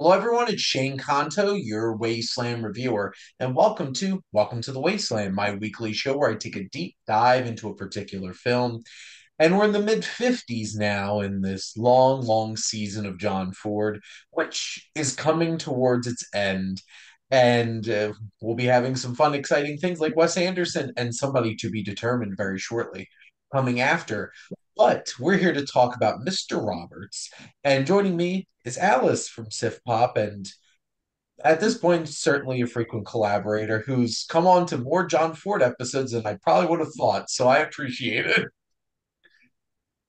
Hello, everyone. It's Shane Kanto, your Wasteland reviewer, and welcome to the Wasteland, my weekly show where I take a deep dive into a particular film. And we're in the mid 50s now in this long, long season of John Ford, which is coming towards its end. And we'll be having some fun, exciting things like Wes Anderson and somebody to be determined very shortly coming after. But we're here to talk about Mr. Roberts. And joining me is Alice from SiftPop, and at this point, certainly a frequent collaborator who's come on to more John Ford episodes than I probably would have thought. So I appreciate it.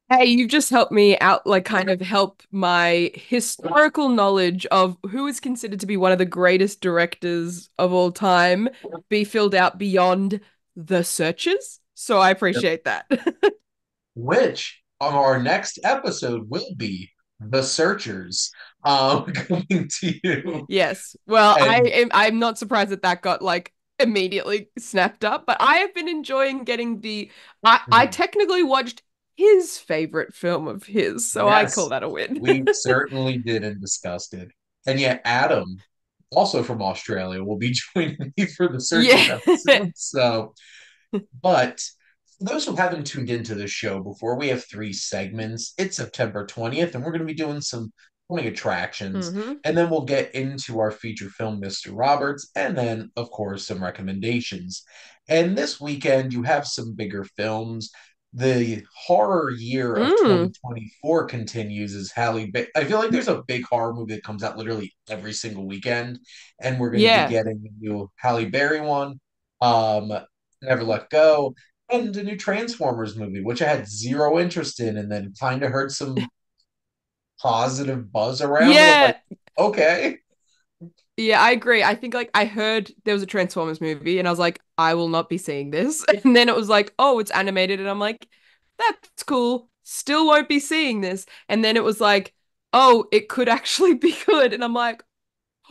Hey, you've just helped me out, like kind of help my historical knowledge of who is considered to be one of the greatest directors of all time be filled out beyond The Searchers. So I appreciate that. Which on our next episode will be The Searchers coming to you. Yes. Well, And I'm not surprised that that got like immediately snapped up, but I have been enjoying getting I mhm, technically watched his favorite film of his, so I call yes, that a win. we certainly did and discussed it. And yet Adam, also from Australia, will be joining me for the Searchers Yeah. episode. So but for those who haven't tuned into the show before, we have three segments. It's September 20th, and we're going to be doing some morning attractions. hmm And then we'll get into our feature film, Mr. Roberts, and then, of course, some recommendations. And this weekend, you have some bigger films. The horror year of Mm. 2024 continues as I feel like there's a big horror movie that comes out literally every single weekend. And we're going to be Yeah. getting a new Halle Berry one. Um, Never Let Go, and a new Transformers movie, which I had zero interest in, and then kind of heard some positive buzz around, and I'm like, Yeah. okay. Yeah, I agree. I think like I heard there was a Transformers movie and I was like, I will not be seeing this. And then it was like, oh, it's animated and I'm like, that's cool. Still won't be seeing this. And then it was like, oh, it could actually be good. And I'm like,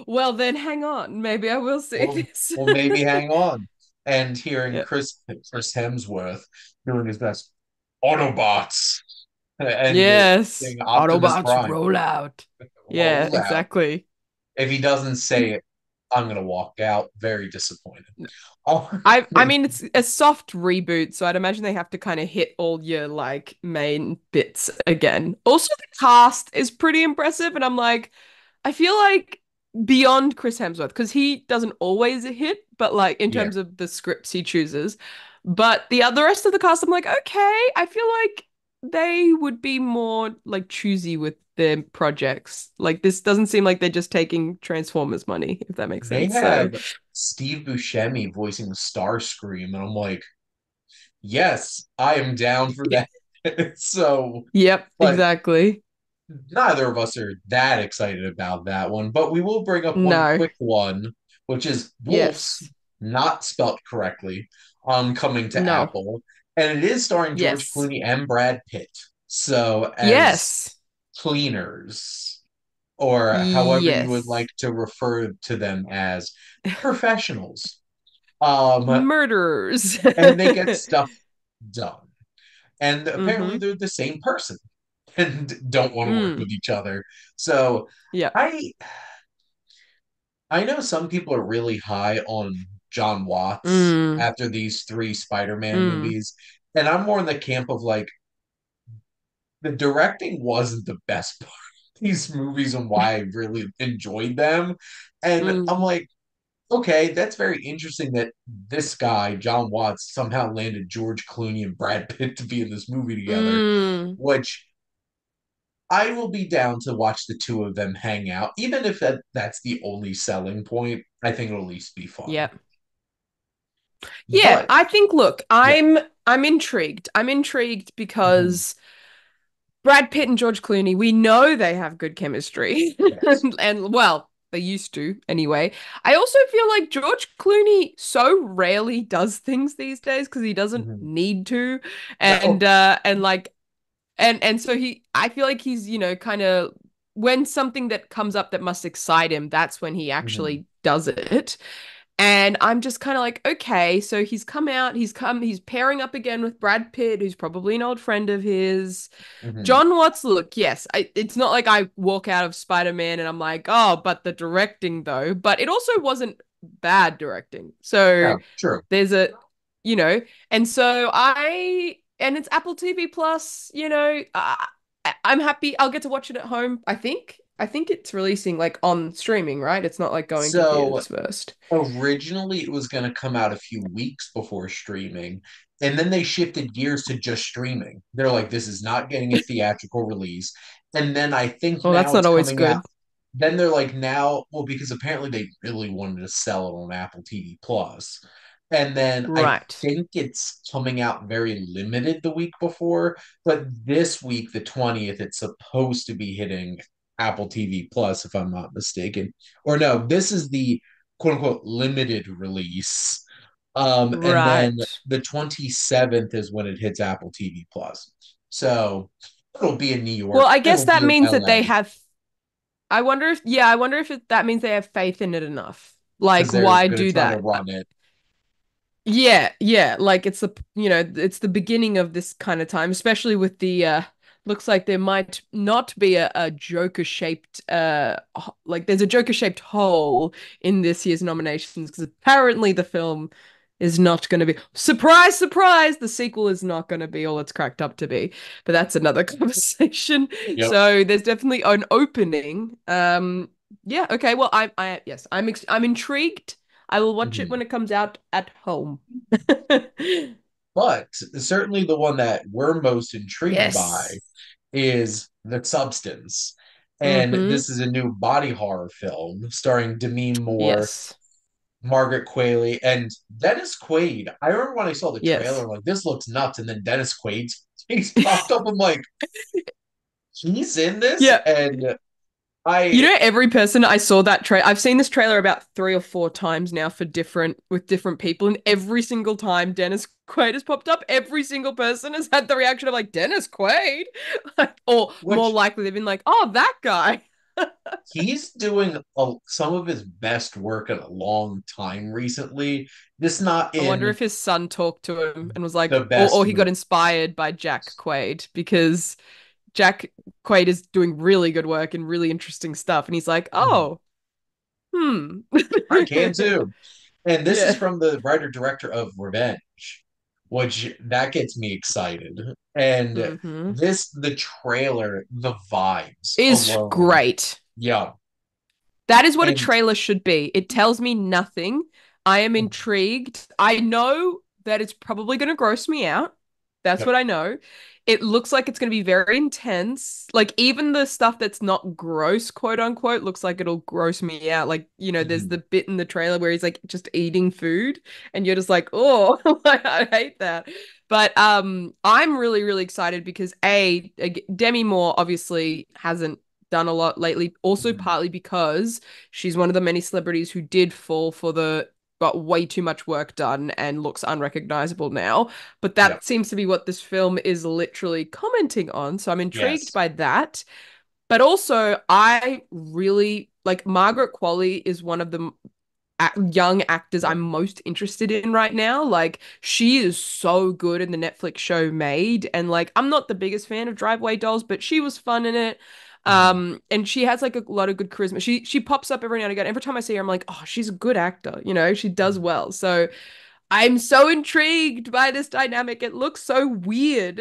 well, then hang on. Maybe I will see Well, this. well, maybe hang on. And hearing Yeah. Chris Hemsworth doing his best Autobots and Yes. saying Optimus Autobots Prime roll out. Yeah, roll out. exactly. If he doesn't say it, I'm gonna walk out very disappointed. Oh, I mean it's a soft reboot, so I'd imagine they have to kind of hit all your like main bits again. Also, the cast is pretty impressive, and I'm like, I feel like beyond Chris Hemsworth, because he doesn't always hit, but like in yeah. terms of the scripts he chooses. But the other rest of the cast, I'm like, okay, I feel like they would be more like choosy with their projects. Like this doesn't seem like they're just taking Transformers money, if that makes They sense. So have Steve Buscemi voicing the Starscream, and I'm like, yes, I am down for that. So, yep, but exactly. neither of us are that excited about that one. But we will bring up one No. quick one, which is Wolves, Yes. not spelt correctly, coming to No. Apple. And it is starring George Yes. Clooney and Brad Pitt. So, as Yes. cleaners, or however you would like Yes. to refer to them as professionals. Um, Murderers. and they get stuff done. And apparently Mm-hmm. they're the same person and don't want to work Mm. with each other. So Yeah. I I know some people are really high on John Watts Mm. after these three Spider-Man Mm. movies. And I'm more in the camp of like the directing wasn't the best part of these movies and why I really enjoyed them. And I'm Mm. like, okay, that's very interesting that this guy, John Watts, somehow landed George Clooney and Brad Pitt to be in this movie together, Mm. which I will be down to watch the two of them hang out, even if that's the only selling point. I think it'll at least be fun. Yeah. Yeah, But I think look, yeah, I'm intrigued. I'm intrigued mhm, because Brad Pitt and George Clooney, we know they have good chemistry. yes, And well, they used to anyway. I also feel like George Clooney so rarely does things these days because he doesn't mhm. need to. No, And like and so he I feel like he's, kind of when something that comes up that must excite him, that's when he mhm, actually does it. And I'm just kind of like, okay, so he's pairing up again with Brad Pitt, who's probably an old friend of his. Hmm. John Watts, look, yes, it's not like I walk out of Spider-Man and I'm like, oh, but the directing though, but it also wasn't bad directing. So Yeah, true. there's a, you know, and it's Apple TV Plus, I'm happy. I'll get to watch it at home, I think. I think it's releasing like on streaming, right? It's not like going to So theaters first. originally it was going to come out a few weeks before streaming, and then they shifted gears to just streaming. They're like, this is not getting a theatrical release. And then I think Oh, that's now not it's always coming out. good. Then they're like, now, well, because apparently they really wanted to sell it on Apple TV Plus. And then I Right. think it's coming out very limited the week before, but this week, the 20th, it's supposed to be hitting Apple TV Plus, if I'm not mistaken. Or no, this is the quote unquote limited release. And then Right. the 27th is when it hits Apple TV Plus. So it'll be in New Well, York, I guess it'll be that in means that LA, they have I wonder if that means they have faith in it enough. because Like, they're why going to do try to that? run it. Yeah, yeah, like it's the beginning of this kind of time, especially with the looks like there might not be a Joker shaped like there's a Joker shaped hole in this year's nominations because apparently the film is not going to be surprise surprise the sequel is not going to be all it's cracked up to be, but that's another conversation. Yep. So there's definitely an opening. Yeah, okay, well I'm intrigued. I will watch it when Mhm. it comes out at home. But certainly the one that we're most intrigued by Yes. is The Substance. And Mm-hmm. this is a new body horror film starring Demi Moore, Yes. Margaret Qualley, and Dennis Quaid. I remember when I saw the trailer, Yes. I'm like, this looks nuts. And then Dennis Quaid's face popped up. I'm like, he's in this? Yeah. And You I, know, every person I saw that trailer, I've seen this trailer about 3 or 4 times now for different people, and every single time Dennis Quaid has popped up, every single person has had the reaction of like Dennis Quaid, like, or more which likely they've been like, oh, that guy. he's doing some of his best work in a long time recently. This not I wonder in if his son talked to him and was like, the or best he got movie. inspired by Jack Quaid because Jack Quaid is doing really good work and really interesting stuff. And he's like, oh, hmm. I can too. And this is Yeah. from the writer director of Revenge, which that gets me excited. And Hmm. the trailer, the vibes Is alone. great. Yeah. That is what a And trailer should be. It tells me nothing. I am intrigued. I know that it's probably going to gross me out. That's yep. what I know. It looks like it's going to be very intense. Like, even the stuff that's not gross, quote unquote, looks like it'll gross me out. Like, there's the Mhm. bit in the trailer where he's like just eating food and you're just like, oh, like, I hate that. But I'm really, really excited because Demi Moore obviously hasn't done a lot lately, also Mhm. partly because she's one of the many celebrities who did fall for the got way too much work done and looks unrecognizable now. But Yep. that seems to be what this film is literally commenting on. So I'm intrigued Yes. by that. But also, I really like Margaret Qualley is one of the young actors Yep. I'm most interested in right now. Like, she is so good in the Netflix show Made, and like I'm not the biggest fan of Driveway Dolls, but she was fun in it. Mhm. And she has like a lot of good charisma. She pops up every now and again. Every time I see her, I'm like, oh, she's a good actor. She does well. So I'm so intrigued by this dynamic. It looks so weird.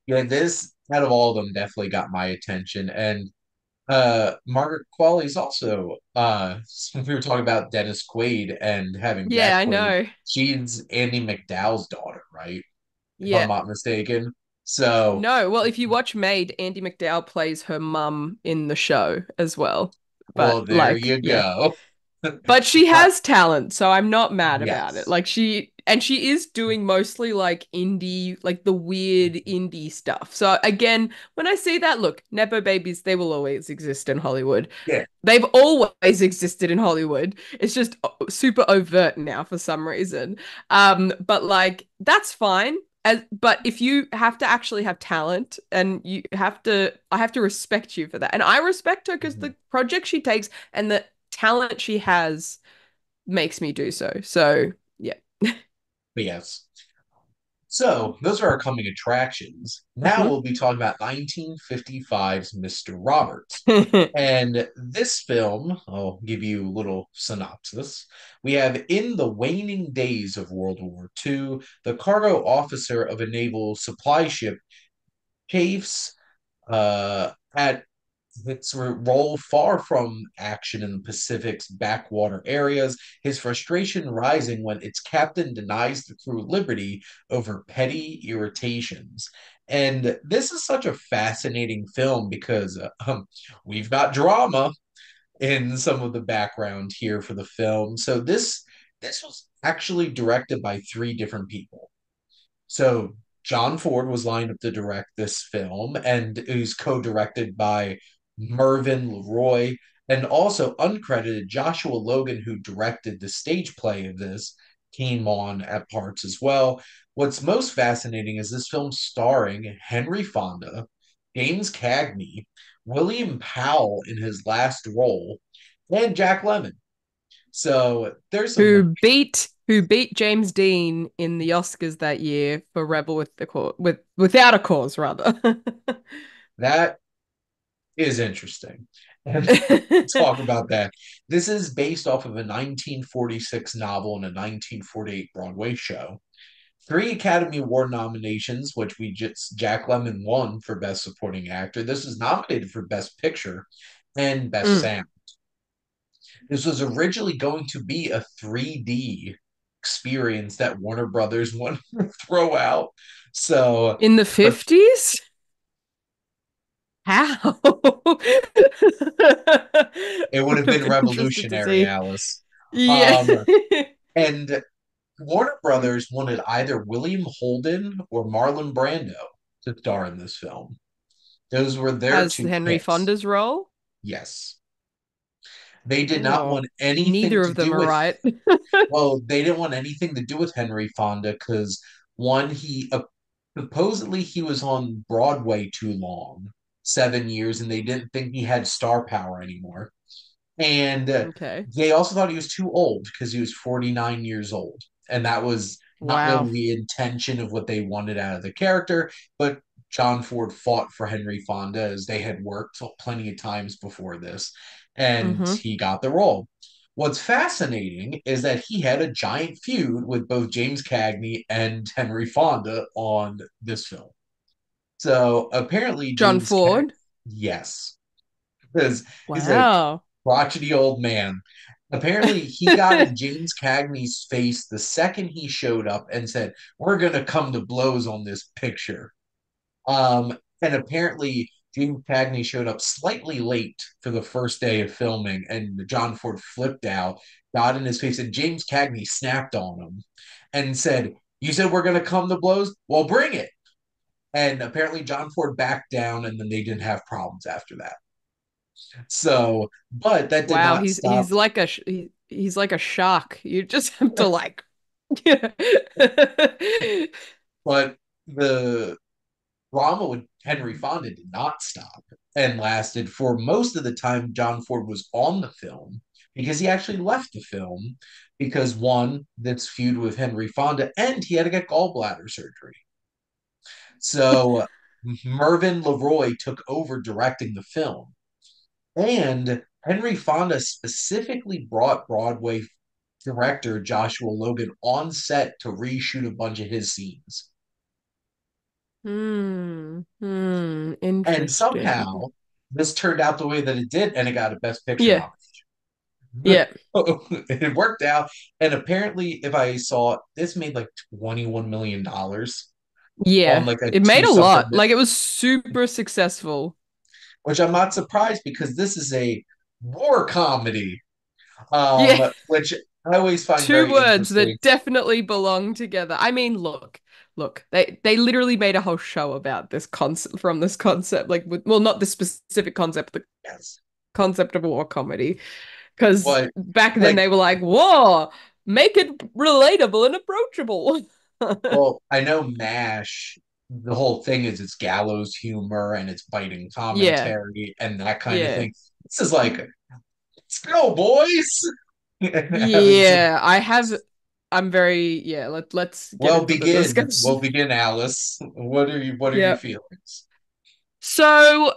Yeah, this out of all of them definitely got my attention. And Margaret Qualley is also since we were talking about Dennis Quaid and having Yeah, Jack I Quaid, know. she's Andy McDowell's daughter, right? If I'm Yeah. not mistaken. So, No, well, if you watch Made, Andy McDowell plays her mum in the show as well. But well, there like, you yeah. go. But she I, has talent, so I'm not mad about it. yes. Like she is doing mostly like indie, like the weird indie stuff. So again, when I see that, look, Nepo babies, they will always exist in Hollywood. Yeah. They've always existed in Hollywood. It's just super overt now for some reason. But like that's fine. But if you have to actually have talent and I have to respect you for that. And I respect her because Mhm. the project she takes and the talent she has makes me do so. So yeah. But yes. So those are our coming attractions. Now Mhm. we'll be talking about 1955's Mr. Roberts. And this film, I'll give you a little synopsis. We have in the waning days of World War II, the cargo officer of a naval supply ship chafes at its role far from action in the Pacific's backwater areas, his frustration rising when its captain denies the crew liberty over petty irritations. And this is such a fascinating film because we've got drama in some of the background here for the film. So this was actually directed by three different people. So John Ford was lined up to direct this film, and it was co-directed by Mervyn LeRoy, and also uncredited Joshua Logan, who directed the stage play of this, came on at parts as well. What's most fascinating is this film starring Henry Fonda, James Cagney, William Powell in his last role, and Jack Lemmon. So there's some Who beat James Dean in the Oscars that year for Rebel with the cause without a cause rather. that is interesting. And talk about that. This is based off of a 1946 novel and a 1948 Broadway show. Three Academy Award nominations, which we just Jack Lemmon won for Best Supporting Actor. This was nominated for Best Picture and Best Mm. Sound. This was originally going to be a 3D experience that Warner Brothers wanted to throw out. So, In the but 50s? How? it would have Would have been been interested to revolutionary, see. Alice. Yeah. Um, and Warner Brothers wanted either William Holden or Marlon Brando to star in this film. Those were their As two Henry picks. Fonda's role? Yes. They did not Oh, want anything neither to of them do are with, right. well, they didn't want anything to do with Henry Fonda because one, he supposedly he was on Broadway too long, 7 years, and they didn't think he had star power anymore. And Okay. they also thought he was too old because he was 49 years old. And that was not really Wow. the intention of what they wanted out of the character. But John Ford fought for Henry Fonda as they had worked plenty of times before this. And Mm-hmm. he got the role. What's fascinating is that he had a giant feud with both James Cagney and Henry Fonda on this film. So apparently, John James Cagney, Ford. yes, because he's a Wow. crotchety old man. Apparently, he got in James Cagney's face the second he showed up and said, "We're gonna come to blows on this picture." And apparently, James Cagney showed up slightly late for the first day of filming, and John Ford flipped out, got in his face, and James Cagney snapped on him and said, "You said we're gonna come to blows? Well, bring it." And apparently, John Ford backed down, and then they didn't have problems after that. So, but that did Wow, not he's stop. he's like he's like a shark. You just have to like yeah. But the drama with Henry Fonda did not stop and lasted for most of the time John Ford was on the film because he actually left the film because one, this feud with Henry Fonda, and he had to get gallbladder surgery. So Mervyn LeRoy took over directing the film. And Henry Fonda specifically brought Broadway director Joshua Logan on set to reshoot a bunch of his scenes. And Interesting. somehow this turned out the way that it did, and it got a Best Picture Yeah. nomination. Yeah. It worked out. And apparently, if I saw this made like $21 million on Yeah. like a It two made a something, lot. Like it was super successful. which I'm not surprised because this is a war comedy, Yeah. which I always find Two very words interesting. that definitely belong together. I mean, look, they literally made a whole show about this concept from this concept, like well, not this specific concept, the Yes. concept of a war comedy. Because But back then like, they were like, war, make it relatable and approachable. well, I know MASH, the whole thing is it's gallows humor and it's biting Yeah, commentary and that kind of yeah. thing. This is like, let's go, boys. Yeah, I have. I'm very yeah. Let's get Well, into the begin. discussion. We'll begin, Alice. What are your Yeah. feelings? So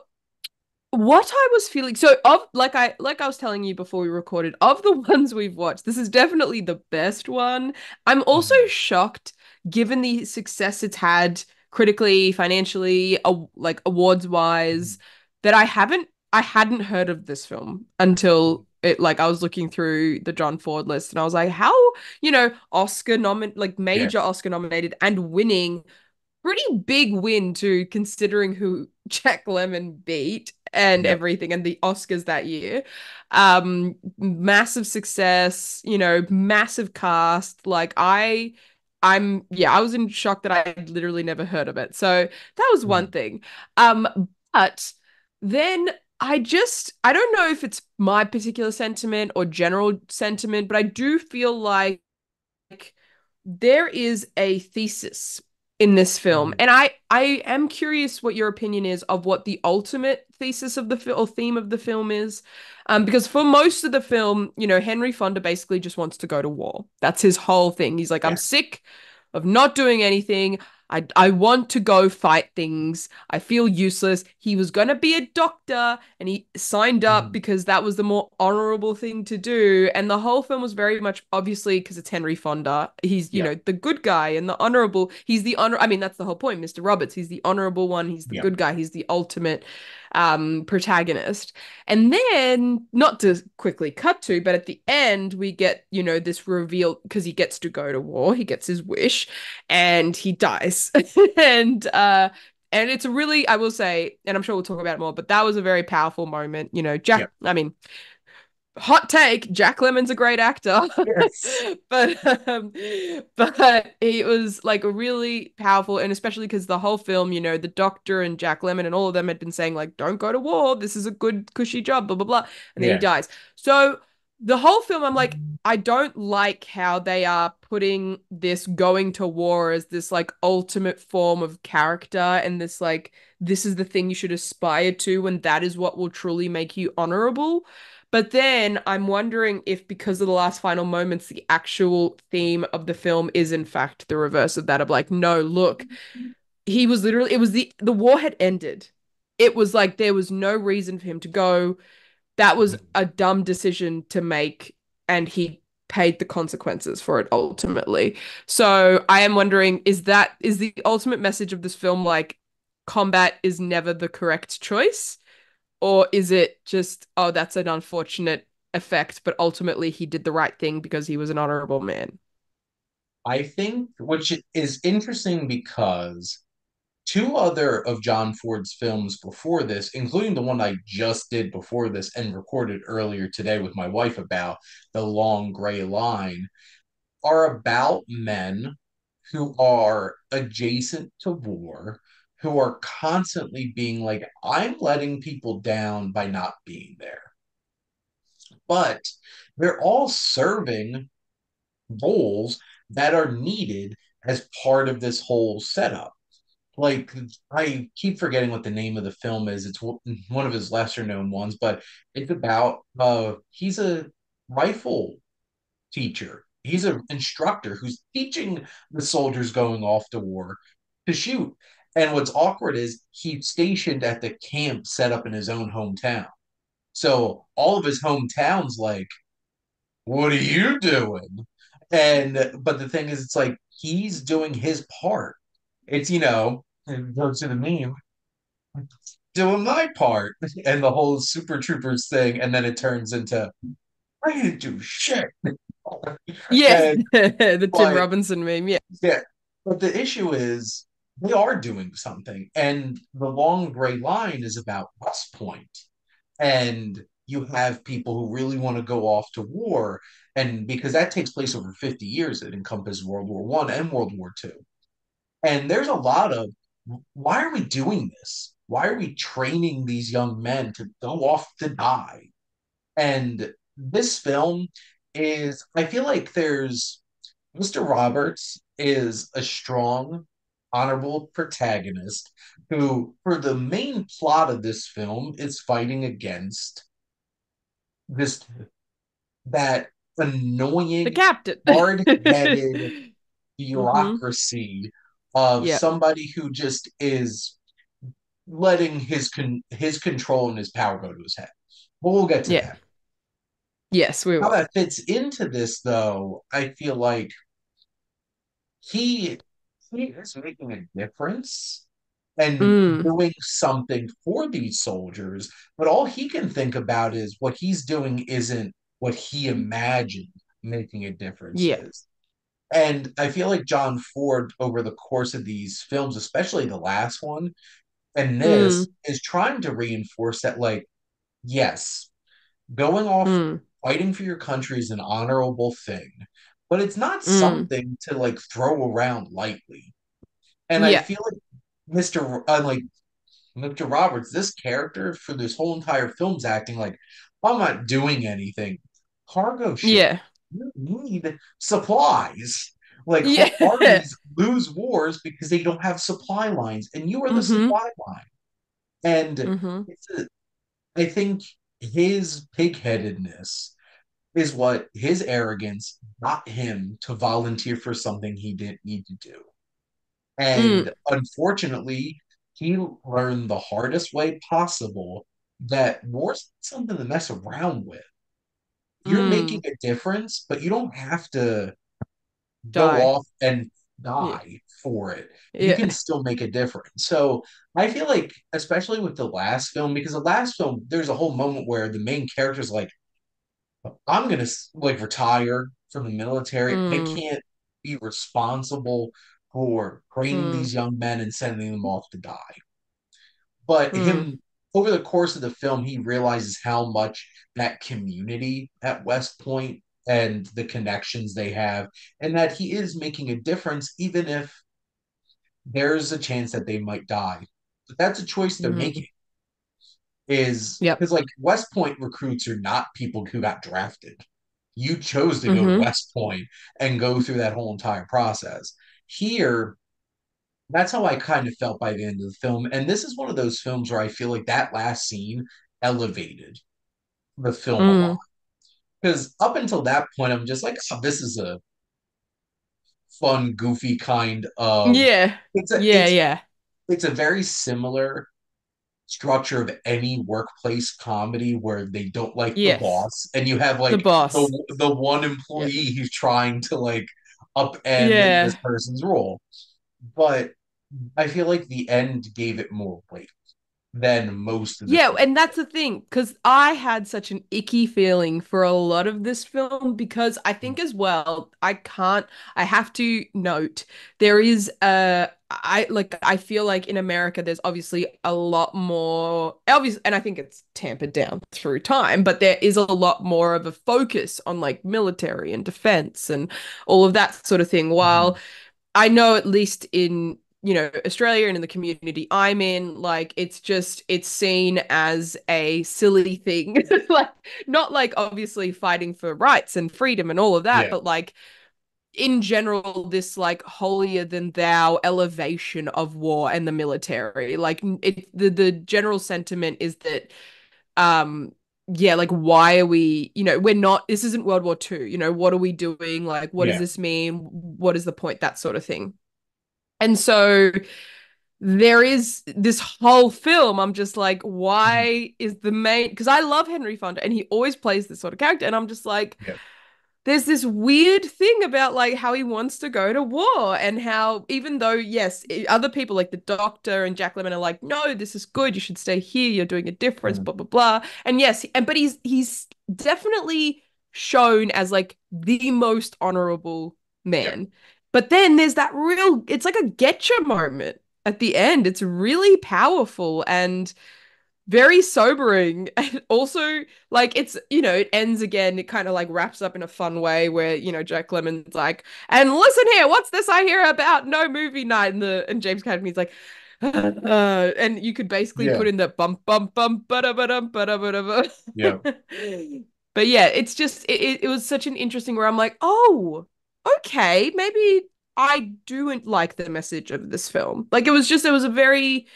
what I was feeling, so of like I was telling you before we recorded, of the ones we've watched, this is definitely the best one. I'm also Mhm. shocked, given the success it's had critically, financially, like awards wise, that I hadn't heard of this film until it like I was looking through the John Ford list and I was like, how, Oscar like Yeah. major Oscar nominated and winning pretty big win too, considering who Jack Lemmon beat and Yep. everything and the Oscars that year. Massive success, massive cast. I was in shock that I had literally never heard of it. So that was one Mhm. thing. But then I don't know if it's my particular sentiment or general sentiment, but I do feel like there is a thesis in this film, Mhm. and I am curious what your opinion is of what the ultimate thesis of the film or theme of the film is. Because for most of the film, Henry Fonda basically just wants to go to war. That's his whole thing. He's like, I'm Yeah. sick of not doing anything. I want to go fight things. I feel useless. He was gonna be a doctor and he signed up Mhm. because that was the more honorable thing to do. And the whole film was very much obviously because it's Henry Fonda. He's, Yeah. the good guy and the honorable. He's the honor. I mean, that's the whole point, Mr. Roberts. He's the honorable one. He's the Yeah. good guy. He's the ultimate protagonist. And then, not to quickly cut to, but at the end, we get, this reveal because he gets to go to war. He gets his wish and he dies. and, and it's a really, I will say, and I'm sure we'll talk about it more, but that was a very powerful moment. Yeah. I mean, hot take, Jack Lemmon's a great actor. Yes. but but it was like a really powerful, and especially because the whole film, the doctor and Jack Lemmon and all of them had been saying like, don't go to war, this is a good cushy job, blah blah blah, and then he Yeah. dies. So the whole film, I'm like, I don't like how they are putting this going to war as this like ultimate form of character and this like this is the thing you should aspire to and that is what will truly make you honorable. But then I'm wondering if, because of the last final moments, the actual theme of the film is in fact the reverse of that. Of like, no, look, he was literally, it was the war had ended. It was like there was no reason for him to go. That was Mhm. a dumb decision to make, and he paid the consequences for it ultimately. So I am wondering, is the ultimate message of this film like combat is never the correct choice? Or is it just, oh, that's an unfortunate effect, but ultimately he did the right thing because he was an honorable man? I think, which is interesting because two other of John Ford's films before this, including the one I just did before this and recorded earlier today with my wife about, The Long Gray Line, are about men who are adjacent to war, who are constantly being like, I'm letting people down by not being there. But they're all serving roles that are needed as part of this whole setup. Like, I keep forgetting what the name of the film is. It's one of his lesser known ones, but it's about he's a rifle teacher. He's an instructor who's teaching the soldiers going off to war to shoot. And what's awkward is he's stationed at the camp set up in his own hometown. So all of his hometowns like, what are you doing? And but the thing is, it's like he's doing his part. It's it goes to the meme, doing my part, and the whole Super Troopers thing, and then it turns into I didn't do shit. Yeah, And the Tim but Robinson meme. Yeah. yeah, but the issue is they are doing something, and the long gray line is about West Point, and you have people who really want to go off to war, and because that takes place over 50 years, it encompasses World War One and World War Two, and there's a lot of why are we doing this? Why are we training these young men to go off to die? And this film is, I feel like there's Mr. Roberts is a strong, honorable protagonist who, for the main plot of this film, is fighting against this that. The annoying, captain. hard-headed hmm bureaucracy of Yeah. somebody who just is letting his control and his power go to his head. But we'll get to Yeah. that. Yes, we How will. that fits into this, though, I feel like he he is making a difference and Mm. doing something for these soldiers, but all he can think about is what he's doing isn't what he imagined making a difference Yeah. is. And I feel like John Ford, over the course of these films, especially the last one and this, Mm. is trying to reinforce that, like, yes, going off Mm. fighting for your country is an honorable thing, but it's not Mm. something to like throw around lightly. And I Yeah. feel like Mr. Roberts, this character for this whole entire film's acting like I'm not doing anything. Cargo ship, Yeah. you need supplies. Like whole Yeah. armies lose wars because they don't have supply lines, and you are the hmm supply line. And hmm it's I think his pigheadedness is what his arrogance got him to volunteer for something he didn't need to do. Mm. And unfortunately, he learned the hardest way possible that war's something to mess around with. You're making Mm. a difference, but you don't have to go Die. off and Yeah. die for it. You Yeah. can still make a difference. So I feel like, especially with the last film, because the last film, there's a whole moment where the main character's like, I'm gonna like retire from the military. I Mm. can't be responsible for training Mm. these young men and sending them off to die. But Mm. him over the course of the film, he realizes how much that community at West Point and the connections they have, and that he is making a difference, even if there's a chance that they might die. But that's a choice they're Mm. making. Is Yep. because like West Point recruits are not people who got drafted. You chose to go to hmm West Point and go through that whole entire process. Here, that's how I kind of felt by the end of the film. And this is one of those films where I feel like that last scene elevated the film a lot. Mm. Because up until that point, I'm just like, oh, this is a fun, goofy kind of Yeah. it's a Yeah. it's Yeah. it's a very similar structure of any workplace comedy where they don't like the Yes. boss and you have The like the boss. the one Yeah. employee who's trying to like upend this Yeah. person's role. But I feel like the end gave it more weight than most of the Yeah, film. and that's the thing, because I had such an icky feeling for a lot of this film because I think as well, I have to note there is I feel like in America there's obviously a lot more obvious, and I think it's tampered down through time, but there is a lot more of a focus on like military and defense and all of that sort of thing. Mhm. While I know at least in, Australia and in the community I'm in, like it's seen as a silly thing. Like not like obviously fighting for rights and freedom and all of that, Yeah, but like in general, this like holier than thou elevation of war and the military. Like the general sentiment is that yeah, like why are we, we're not, this isn't World War II, what are we doing? Like what does yeah. this mean? What is the point? That sort of thing. And so there is this whole film. I'm just like, Mhm. why is the main? Because I love Henry Fonda and he always plays this sort of character. And I'm just like, Yeah, there's this weird thing about like how he wants to go to war and how, even though, yes, other people like the doctor and Jack Lemmon are like, no, this is good. You should stay here. You're doing a difference, Mhm. blah, blah, blah. And yes, but he's definitely shown as like the most honorable yeah, man. But then there's that real, it's like a getcha moment at the end. It's really powerful and very sobering. And also, like, it's, it ends again. It kind of like wraps up in a fun way where, Jack Lemmon's like, and listen here, what's this I hear about no movie night? And James Cagney's like, and you could basically yeah, put in the bump, bump, bump, ba ba dum ba ba. yeah. But yeah, it's just, it was such an interesting where I'm like, oh, okay, maybe I do like the message of this film. Like, it was a very,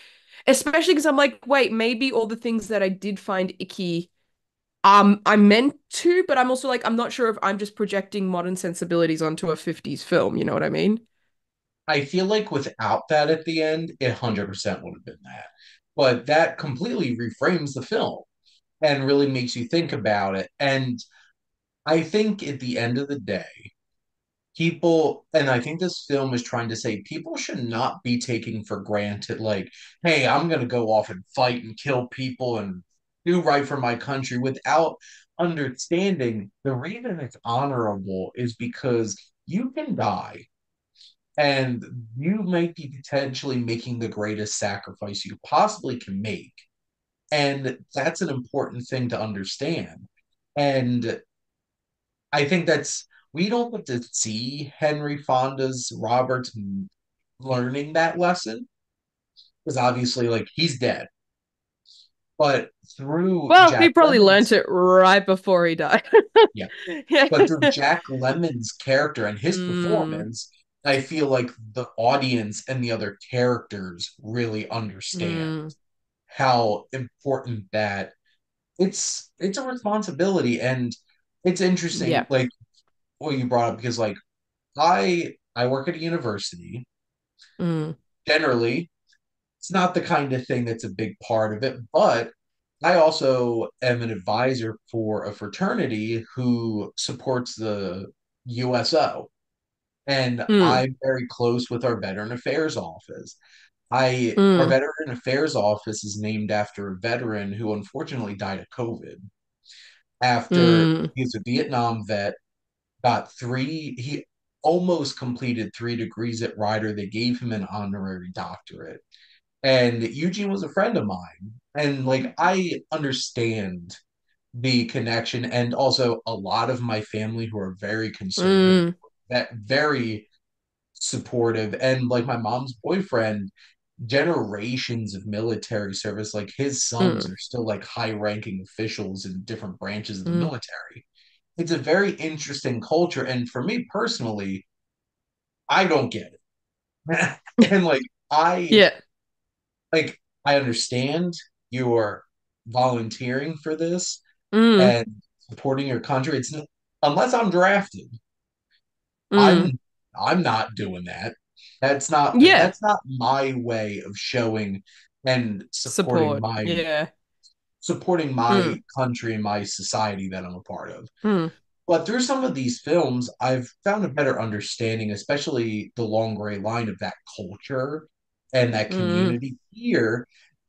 especially because I'm like, wait, maybe all the things that I did find icky I meant to, but I'm also like, I'm not sure if I'm just projecting modern sensibilities onto a 50s film, you know what I mean? I feel like without that at the end, it 100% would have been that. But that completely reframes the film and really makes you think about it. And I think at the end of the day, people, and I think this film is trying to say people should not be taking for granted, like, hey, I'm going to go off and fight and kill people and do right for my country without understanding the reason it's honorable is because you can die and you might be potentially making the greatest sacrifice you possibly can make. And that's an important thing to understand. And I think we don't get to see Henry Fonda's Robert learning that lesson because obviously, like, he's dead. But through Well, he Jack probably learnt Lemon's, it right before he died. yeah, Yeah. but through Jack Lemon's character and his Mm, performance, I feel like the audience and the other characters really understand mm, how important that it's a responsibility. And it's interesting, yeah. like what you brought up, because like I work at a university. Mm, Generally, it's not the kind of thing that's a big part of it, but I also am an advisor for a fraternity who supports the USO. And mm, I'm very close with our Veteran Affairs office. Our mm, Veteran Affairs office is named after a veteran who unfortunately died of COVID. After mm, he was a Vietnam vet, he almost completed 3 degrees at Rider. They gave him an honorary doctorate. And Eugene was a friend of mine. And like I understand the connection, and also a lot of my family who are very conservative, mm, that very supportive, and like my mom's boyfriend, generations of military service, like his sons mm, are still like high ranking officials in different branches of the mm. military. It's a very interesting culture, and for me personally, I don't get it. And I Yeah. like I understand you're volunteering for this Mm, and supporting your country. It's unless I'm drafted, mm. I'm I'm not doing that. Yeah. That's not my way of showing and Support. Yeah. supporting my Mm, country and my society that I'm a part of. mm, But through some of these films, I've found a better understanding, especially the long gray line of that culture and that mm, community here.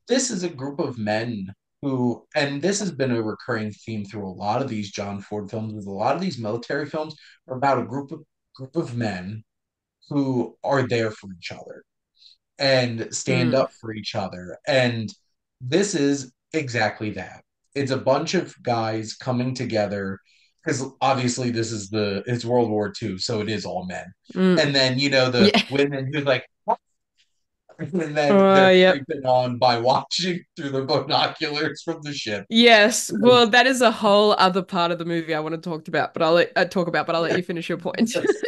This is a group of men who, and this has been a recurring theme through a lot of these John Ford films, with a lot of these military films, are about a group of men who are there for each other and stand mm, up for each other. And this is exactly that. It's a bunch of guys coming together because obviously it's World War II, so it is all men. mm. And then the Yeah. women who's like, and then they're Yep. creeping on by watching through the binoculars from the ship. Yes. Well, that is a whole other part of the movie I want to talk about, but I'll let you finish your point. Yes.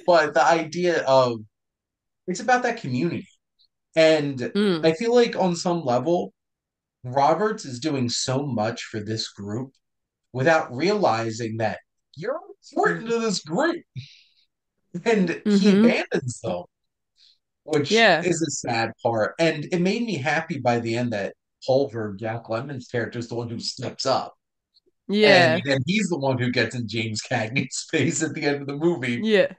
But the idea of it's about that community. And Mm, I feel like on some level, Roberts is doing so much for this group without realizing that you're important to this group. And he mm-hmm. abandons them, which Yeah. is a sad part. And it made me happy by the end that Pulver, Jack Lemon's character, is the one who steps up. And Yeah. then he's the one who gets in James Cagney's face at the end of the movie, Yeah.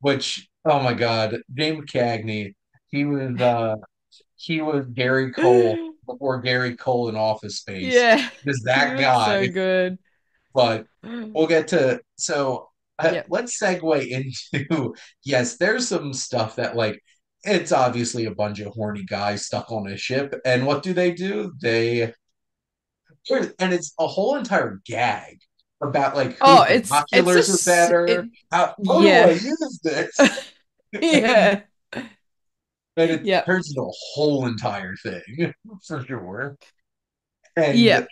which, oh my God, James Cagney, he was he was Gary Cole before Gary Cole in Office Space. Yeah. Is He that was guy? so good. But we'll get to Yeah. let's segue into yes, there's some stuff that like it's obviously a bunch of horny guys stuck on a ship, and what do? And it's a whole entire gag about like Oh, whose it's binoculars are just better. it How do I yeah. use this? and Yeah. and it Yeah. turns into a whole entire thing for sure. And Yeah.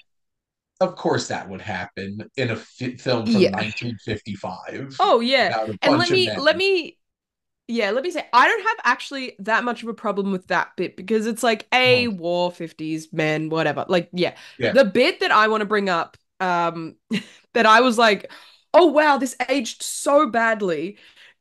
of course, that would happen in a film from Yeah. 1955 Oh yeah. about a And bunch of men. let me say I don't have actually that much of a problem with that bit because it's like a Oh, war 50s men whatever. Like yeah. yeah. The bit that I want to bring up that I was like, oh wow, this aged so badly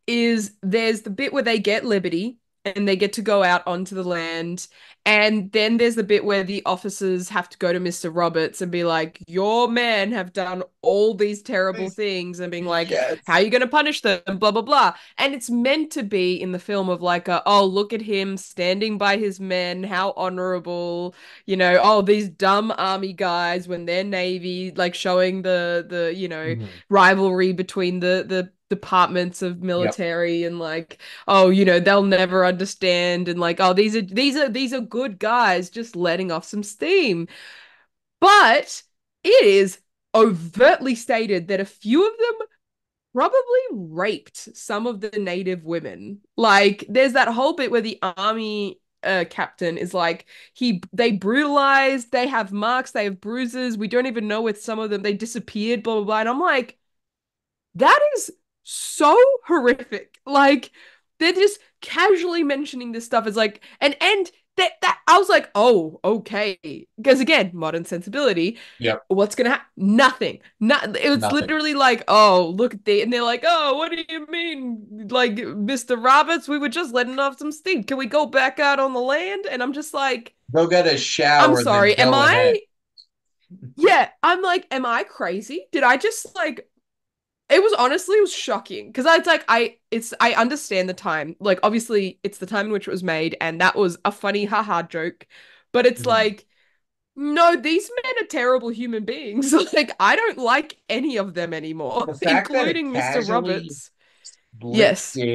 is there's the bit where they get liberty and they get to go out onto the land. And then there's the bit where the officers have to go to Mr. Roberts and be like, your men have done all these terrible things, and being like, how Yes. are you going to punish them? Blah, blah, blah. And it's meant to be in the film of like, oh, look at him standing by his men, how honorable, oh, these dumb army guys when they're navy, like showing the Mhm. rivalry between the departments of Yep. military, and like, oh, they'll never understand, and like, oh, these are good guys just letting off some steam. But it is overtly stated that a few of them probably raped some of the native women. Like, there's that whole bit where the army captain is like, they brutalized, they have marks, they have bruises, we don't even know with some of them, they disappeared, blah blah blah. And I'm like, that is so horrific. Like, they're just casually mentioning this stuff as like, and that I was like, oh, okay. Because again, modern sensibility. Yep. What's gonna happen? Nothing. Not. It was Nothing. literally like, oh, look at the, and they're like, oh, what do you mean, like, Mr. Roberts? We were just letting off some steam. Can we go back out on the land? And I'm just like, Go get a I'm shower and then sorry. Am go ahead. I? Yeah, I'm like, am I crazy? Did I just like it was honestly it was shocking because I understand the time. Like obviously it's the time in which it was made, and that was a funny haha joke. But it's Mhm. like, no, these men are terrible human beings. Like I don't like any of them anymore, The fact that it including Mr. casually Roberts. slipped Yes.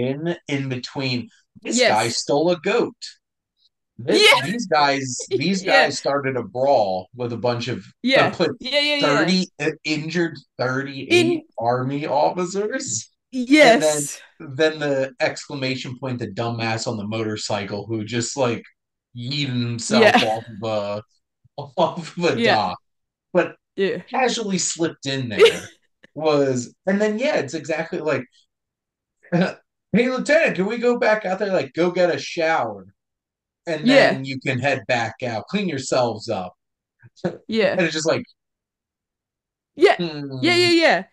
in between, this guy Yes. stole a goat. Yeah. These Yeah. guys started a brawl with a bunch of Yeah. put Yeah. Yeah. Yeah. 30 injured 38 In army officers. And yes. then the exclamation point, the dumbass on the motorcycle who just like yeeted himself Yeah. off of a Yeah. dock, but Yeah. casually slipped in there was, and then yeah, it's exactly like, hey Lieutenant, can we go back out there? Like, go get a shower, and Yeah. then you can head back out, clean yourselves up. And Yeah. it's just like, Yeah. Yeah. hmm. Yeah. Yeah.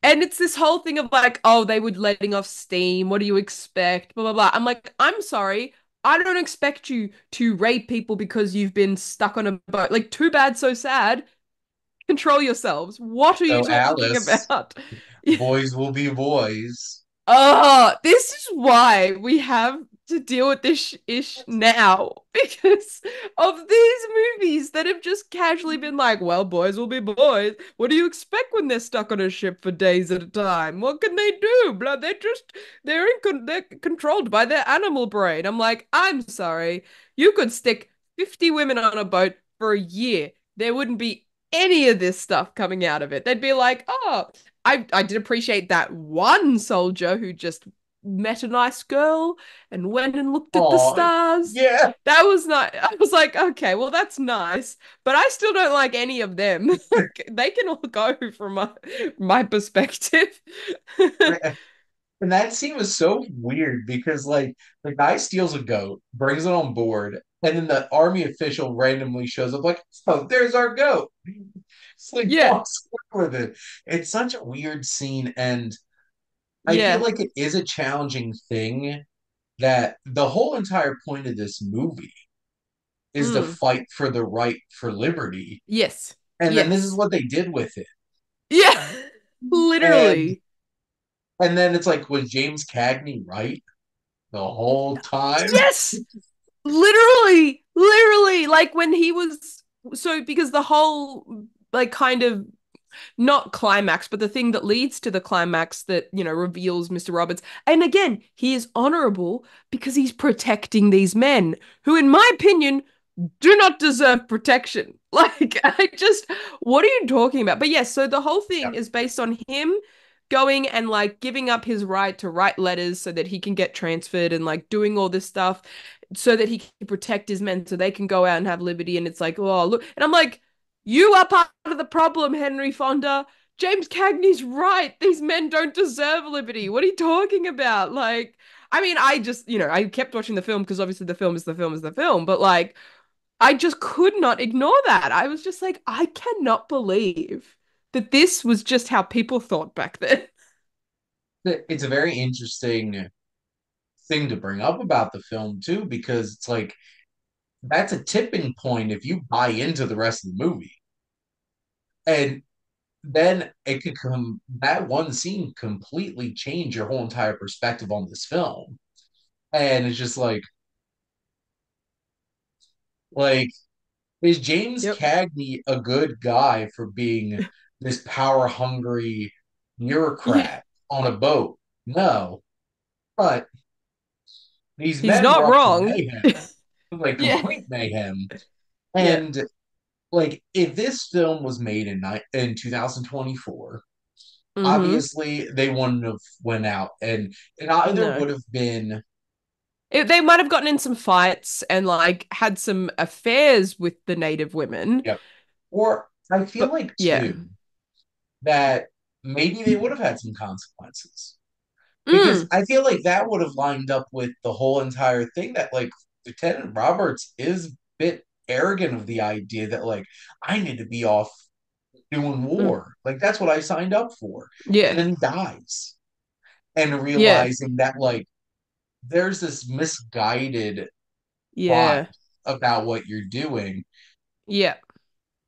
And it's this whole thing of like, oh, they were letting off steam. What do you expect? Blah, blah, blah. I'm like, I'm sorry. I don't expect you to rape people because you've been stuck on a boat. Like, too bad, so sad. Control yourselves. What are you So talking Alice, about? boys will be boys. Oh, this is why we have to deal with this ish now because of these movies that have just casually been like, well, boys will be boys. What do you expect when they're stuck on a ship for days at a time? What can they do? Blah, they're controlled by their animal brain. I'm like, I'm sorry. You could stick 50 women on a boat for a year. There wouldn't be any of this stuff coming out of it. They'd be like, oh, I did appreciate that one soldier who just met a nice girl and went and looked at the Oh, stars. yeah. That was not, I was like, okay, well, that's nice, but I still don't like any of them. They can all go from my perspective. And that scene was so weird because like the guy steals a goat, brings it on board, and then the army official randomly shows up like, oh, there's our goat. It's like Yeah, walks with it. It's such a weird scene, and I feel yeah, like it is a challenging thing that the whole entire point of this movie is to mm, fight for the right for liberty. yes, And then this is yes, what they did with it. yeah, And literally. and then it's like, was James Cagney right the whole time? Yes, literally, like when he was so because the whole like kind of not climax, but the thing that leads to the climax that, reveals Mr. Roberts. And again, he is honorable because he's protecting these men who, in my opinion, do not deserve protection. Like, what are you talking about? But yes, so the whole Yeah. thing is based on him going and like giving up his right to write letters so that he can get transferred and like doing all this stuff so that he can protect his men so they can go out and have liberty. And it's like, oh, look. And I'm like, you are part of the problem, Henry Fonda. James Cagney's right. These men don't deserve liberty. What are you talking about? Like, I mean, I just, I kept watching the film because obviously the film is the film is the film, but like, I just could not ignore that. I was just like, I cannot believe. that this was just how people thought back then. It's a very interesting thing to bring up about the film too, because it's like that's a tipping point if you buy into the rest of the movie. And then it could come that one scene completely change your whole entire perspective on this film. And it's just like is James Yep. Cagney a good guy for being this power hungry Yeah. bureaucrat on a boat? No. But these He's men not were up to wrong. mayhem, like Yeah. complete mayhem. Yeah. And like if this film was made in 2024, Mm-hmm. obviously they wouldn't have went out and it either No. would have been They might have gotten in some fights and like had some affairs with the native women, yep. Or I feel but like yeah. too that maybe they would have had some consequences. Because Mm, I feel like that would have lined up with the whole entire thing that like Lieutenant Roberts is a bit arrogant of the idea that like I need to be off doing mm. war. Like that's what I signed up for. And Yeah. then he dies. And Yeah. realizing that like there's this misguided plot Yeah. about what you're doing. Yeah.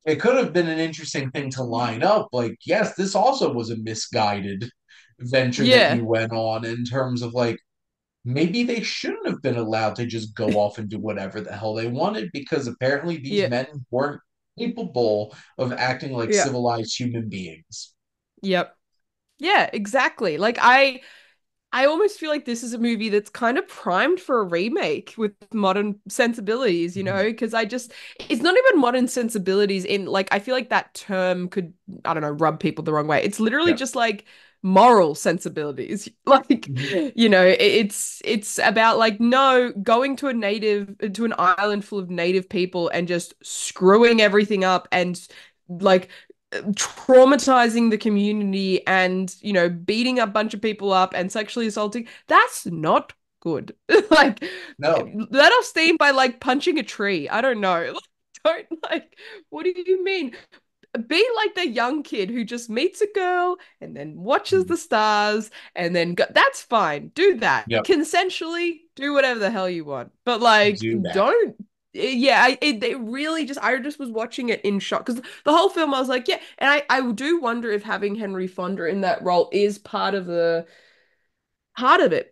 It could have been an interesting thing to line up. Like, yes, this also was a misguided venture that Yeah. you went on in terms of like maybe they shouldn't have been allowed to just go off and do whatever the hell they wanted because apparently these Yeah. men weren't capable of acting like Yeah. civilized human beings. Yep. Yeah, exactly. I almost feel like this is a movie that's kind of primed for a remake with modern sensibilities, Mhm. because it's not even modern sensibilities in like, I feel like that term could, I don't know, rub people the wrong way. It's literally Yep. just like moral sensibilities. Like, Mhm. it's about like, no, going to an island full of native people and just screwing everything up and like traumatizing the community and beating a bunch of people up and sexually assaulting, that's not good. Like, No, let off steam by like punching a tree. I don't know. Don't like, what do you mean? Be like the young kid who just meets a girl and then watches the stars and then that's fine. Do that yep, consensually. Do whatever the hell you want, but like, do that. don't. Yeah, it really just, I just was watching it in shock because the whole film I was like, yeah, and I do wonder if having Henry Fonda in that role is part of it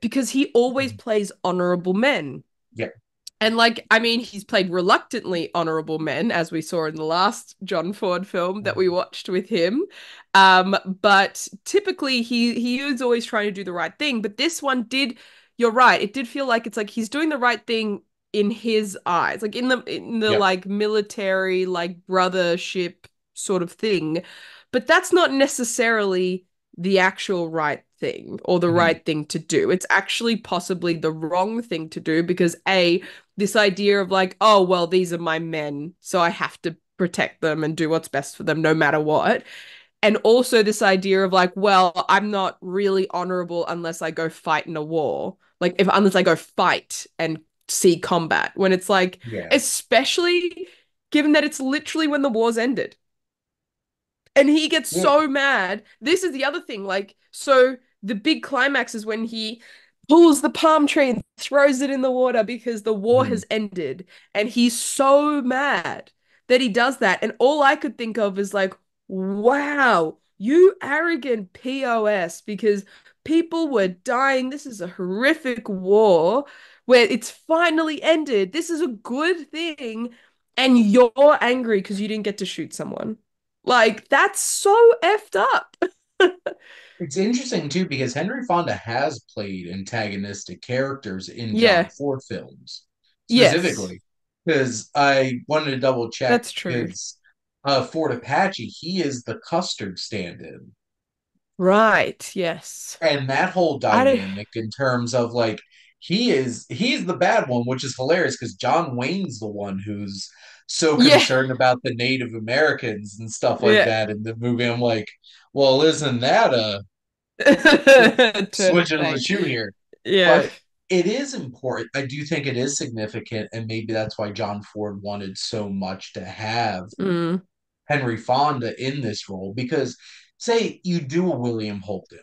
because he always plays honorable men. Yep. And like, I mean, he's played reluctantly honorable men, as we saw in the last John Ford film that we watched with him. But typically he is always trying to do the right thing. But this one did, you're right, it did feel like it's like he's doing the right thing in his eyes, like in the Yep. like military, like brothership sort of thing. But that's not necessarily the actual right thing or the Mhm. right thing to do. It's actually possibly the wrong thing to do because A, this idea of like, oh, well, these are my men, so I have to protect them and do what's best for them no matter what. And also this idea of like, well, I'm not really honorable unless I go fight in a war. Like if unless I go fight and see combat. When it's like, Yeah. especially given that it's literally when the war's ended. And he gets Yeah. so mad. This is the other thing. Like, so the big climax is when he pulls the palm tree and throws it in the water because the war Mhm. has ended. And he's so mad that he does that. And all I could think of is like, wow, you arrogant POS, because people were dying. This is a horrific war where it's finally ended. This is a good thing. And you're angry because you didn't get to shoot someone. Like, that's so effed up. It's interesting too because Henry Fonda has played antagonistic characters in John Yeah. Ford films Yes. specifically. Because I wanted to double check That's true. because Fort Apache, he is the custard stand-in. Right. Yes. And that whole I don't. dynamic in terms of like he's the bad one, which is hilarious because John Wayne's the one who's so Yeah. concerned about the Native Americans and stuff like Yeah. that in the movie. I'm like, well, isn't that a Turn of switch of the fate. shoe here? Yeah. But it is important. I do think it is significant, and maybe that's why John Ford wanted so much to have Mm. Henry Fonda in this role because say you do a William Holden.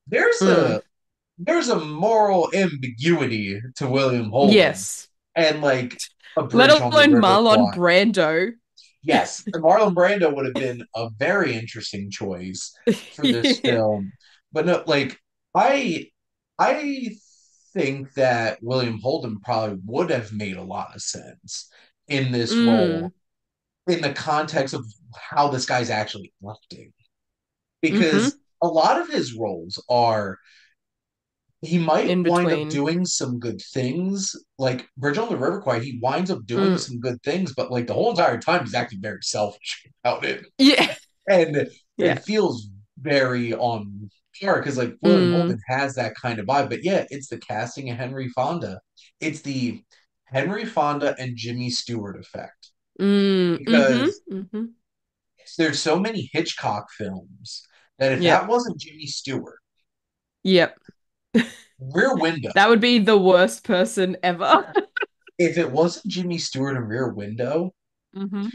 There's Mm. a there's a moral ambiguity to William Holden Yes. and like a Let bridge on the alone river Marlon Kwai. Brando. Yes, Marlon Brando would have been a very interesting choice for this Yeah. film. But no, like I I think that William Holden probably would have made a lot of sense in this role Mm. in the context of how this guy's actually acting. Mm-hmm. Because a lot of his roles are he might In wind up between. doing some good things. Like Bridge on the River Kwai, he winds up doing Mm. some good things, but like the whole entire time he's acting very selfish about it. Yeah. And Yeah. it feels very on par because like William Mm. Holden has that kind of vibe. But yeah, it's the casting of Henry Fonda. It's the Henry Fonda and Jimmy Stewart effect. Mm. Mm-hmm. Because Mm-hmm. there's so many Hitchcock films that if that Yep. wasn't Jimmy Stewart, Yep. Rear Window, That would be the worst person ever. if it wasn't Jimmy Stewart in Rear Window, Mm-hmm.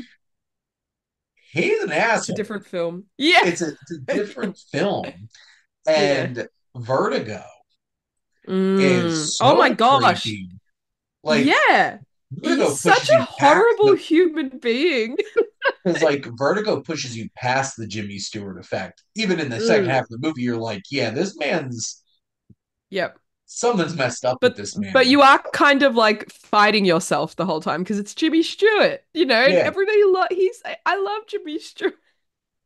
he's an It's a asshole. different film. Yeah. It's a different film. Yeah. And Vertigo Mm. is Oh my so gosh. creepy. Like Yeah. He's Vertigo such pushes a you past horrible the human being. because like Vertigo pushes you past the Jimmy Stewart effect. Even in the second Mm. half of the movie, you're like, yeah, this man's Yep. something's messed up with this But man. you are kind of like fighting yourself the whole time because it's Jimmy Stewart, and Yeah. everybody I love Jimmy Stewart.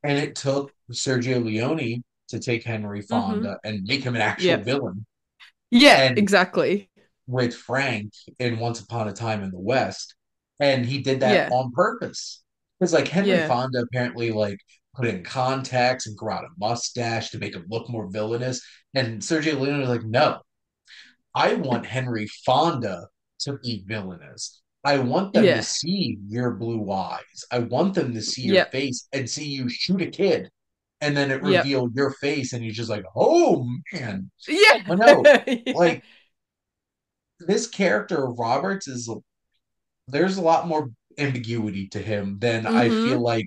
And it took Sergio Leone to take Henry Mm-hmm. Fonda and make him an actual Yep. villain. Yeah, And exactly. with Frank in Once Upon a Time in the West. And he did that Yeah. on purpose. Because like Henry Yeah. Fonda apparently like put in contacts and grew out a mustache to make him look more villainous. And Sergio Leone was like, no, I want Henry Fonda to be villainous. I want them to Yeah. see your blue eyes. I want them to see your Yep. face and see you shoot a kid. And then it Yep. revealed your face, and you're just like, oh man. Yeah. But no, Yeah. like this character of Roberts is there's a lot more ambiguity to him than I feel Mm-hmm. like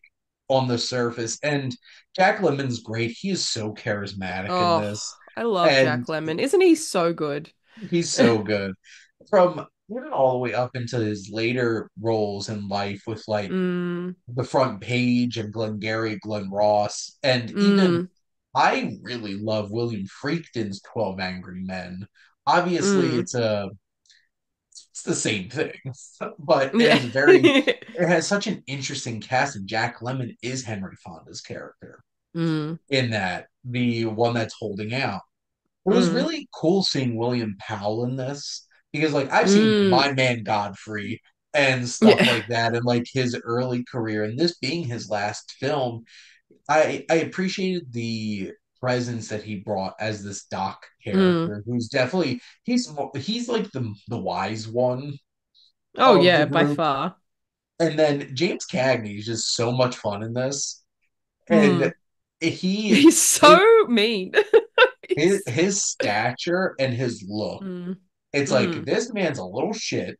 on the surface. And Jack Lemmon's great. He is so charismatic in Oh, this. I love And Jack Lemmon. Isn't he so good? he's so good. From even all the way up into his later roles in life with like Mm. The Front Page and Glengarry Glen Ross. And even Mm. I really love William Friedkin's 12 Angry Men. Obviously, Mm. it's the same thing, but Yeah. it has such an interesting cast, and Jack Lemmon is Henry Fonda's character Mm. in that the one that's holding out. It was Mm. really cool seeing William Powell in this because like I've seen Mm. My Man Godfrey and stuff Yeah. like that and like his early career and this being his last film, I appreciated the presence that he brought as this Doc Mm. character who's definitely he's like the wise one Oh of the yeah, by group. far. And then James Cagney is just so much fun in this. And Mm. he He's so mean. He's his stature and his look, Mm. it's like Mm. this man's a little shit.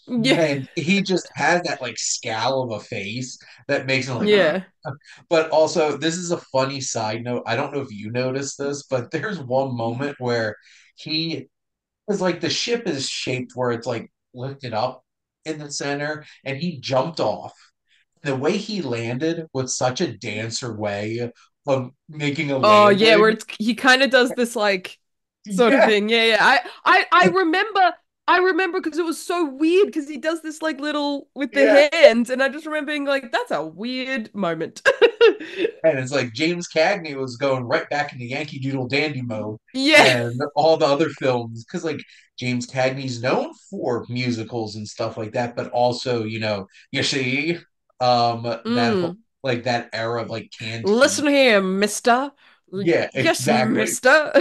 Yeah. And he just has that like scowl of a face that makes him like, "Ugh." Yeah. But also, this is a funny side note. I don't know if you noticed this, but there's one moment where he is like the ship is shaped where it's like lifted up in the center, and he jumped off. The way he landed was such a dancer way of making a Oh yeah, where landing. he kind of does this like sort of Yeah, thing. Yeah, yeah. I remember because it was so weird because he does this like little with the yeah. hands, and I just remember being like, that's a weird moment. And it's like James Cagney was going right back into Yankee Doodle Dandy mode Yeah. and all the other films. Because, like, James Cagney's known for musicals and stuff like that, but also, you see, Mm. like that era of like canned Listen heat. here, mister. Yeah, Yes, exactly. mister.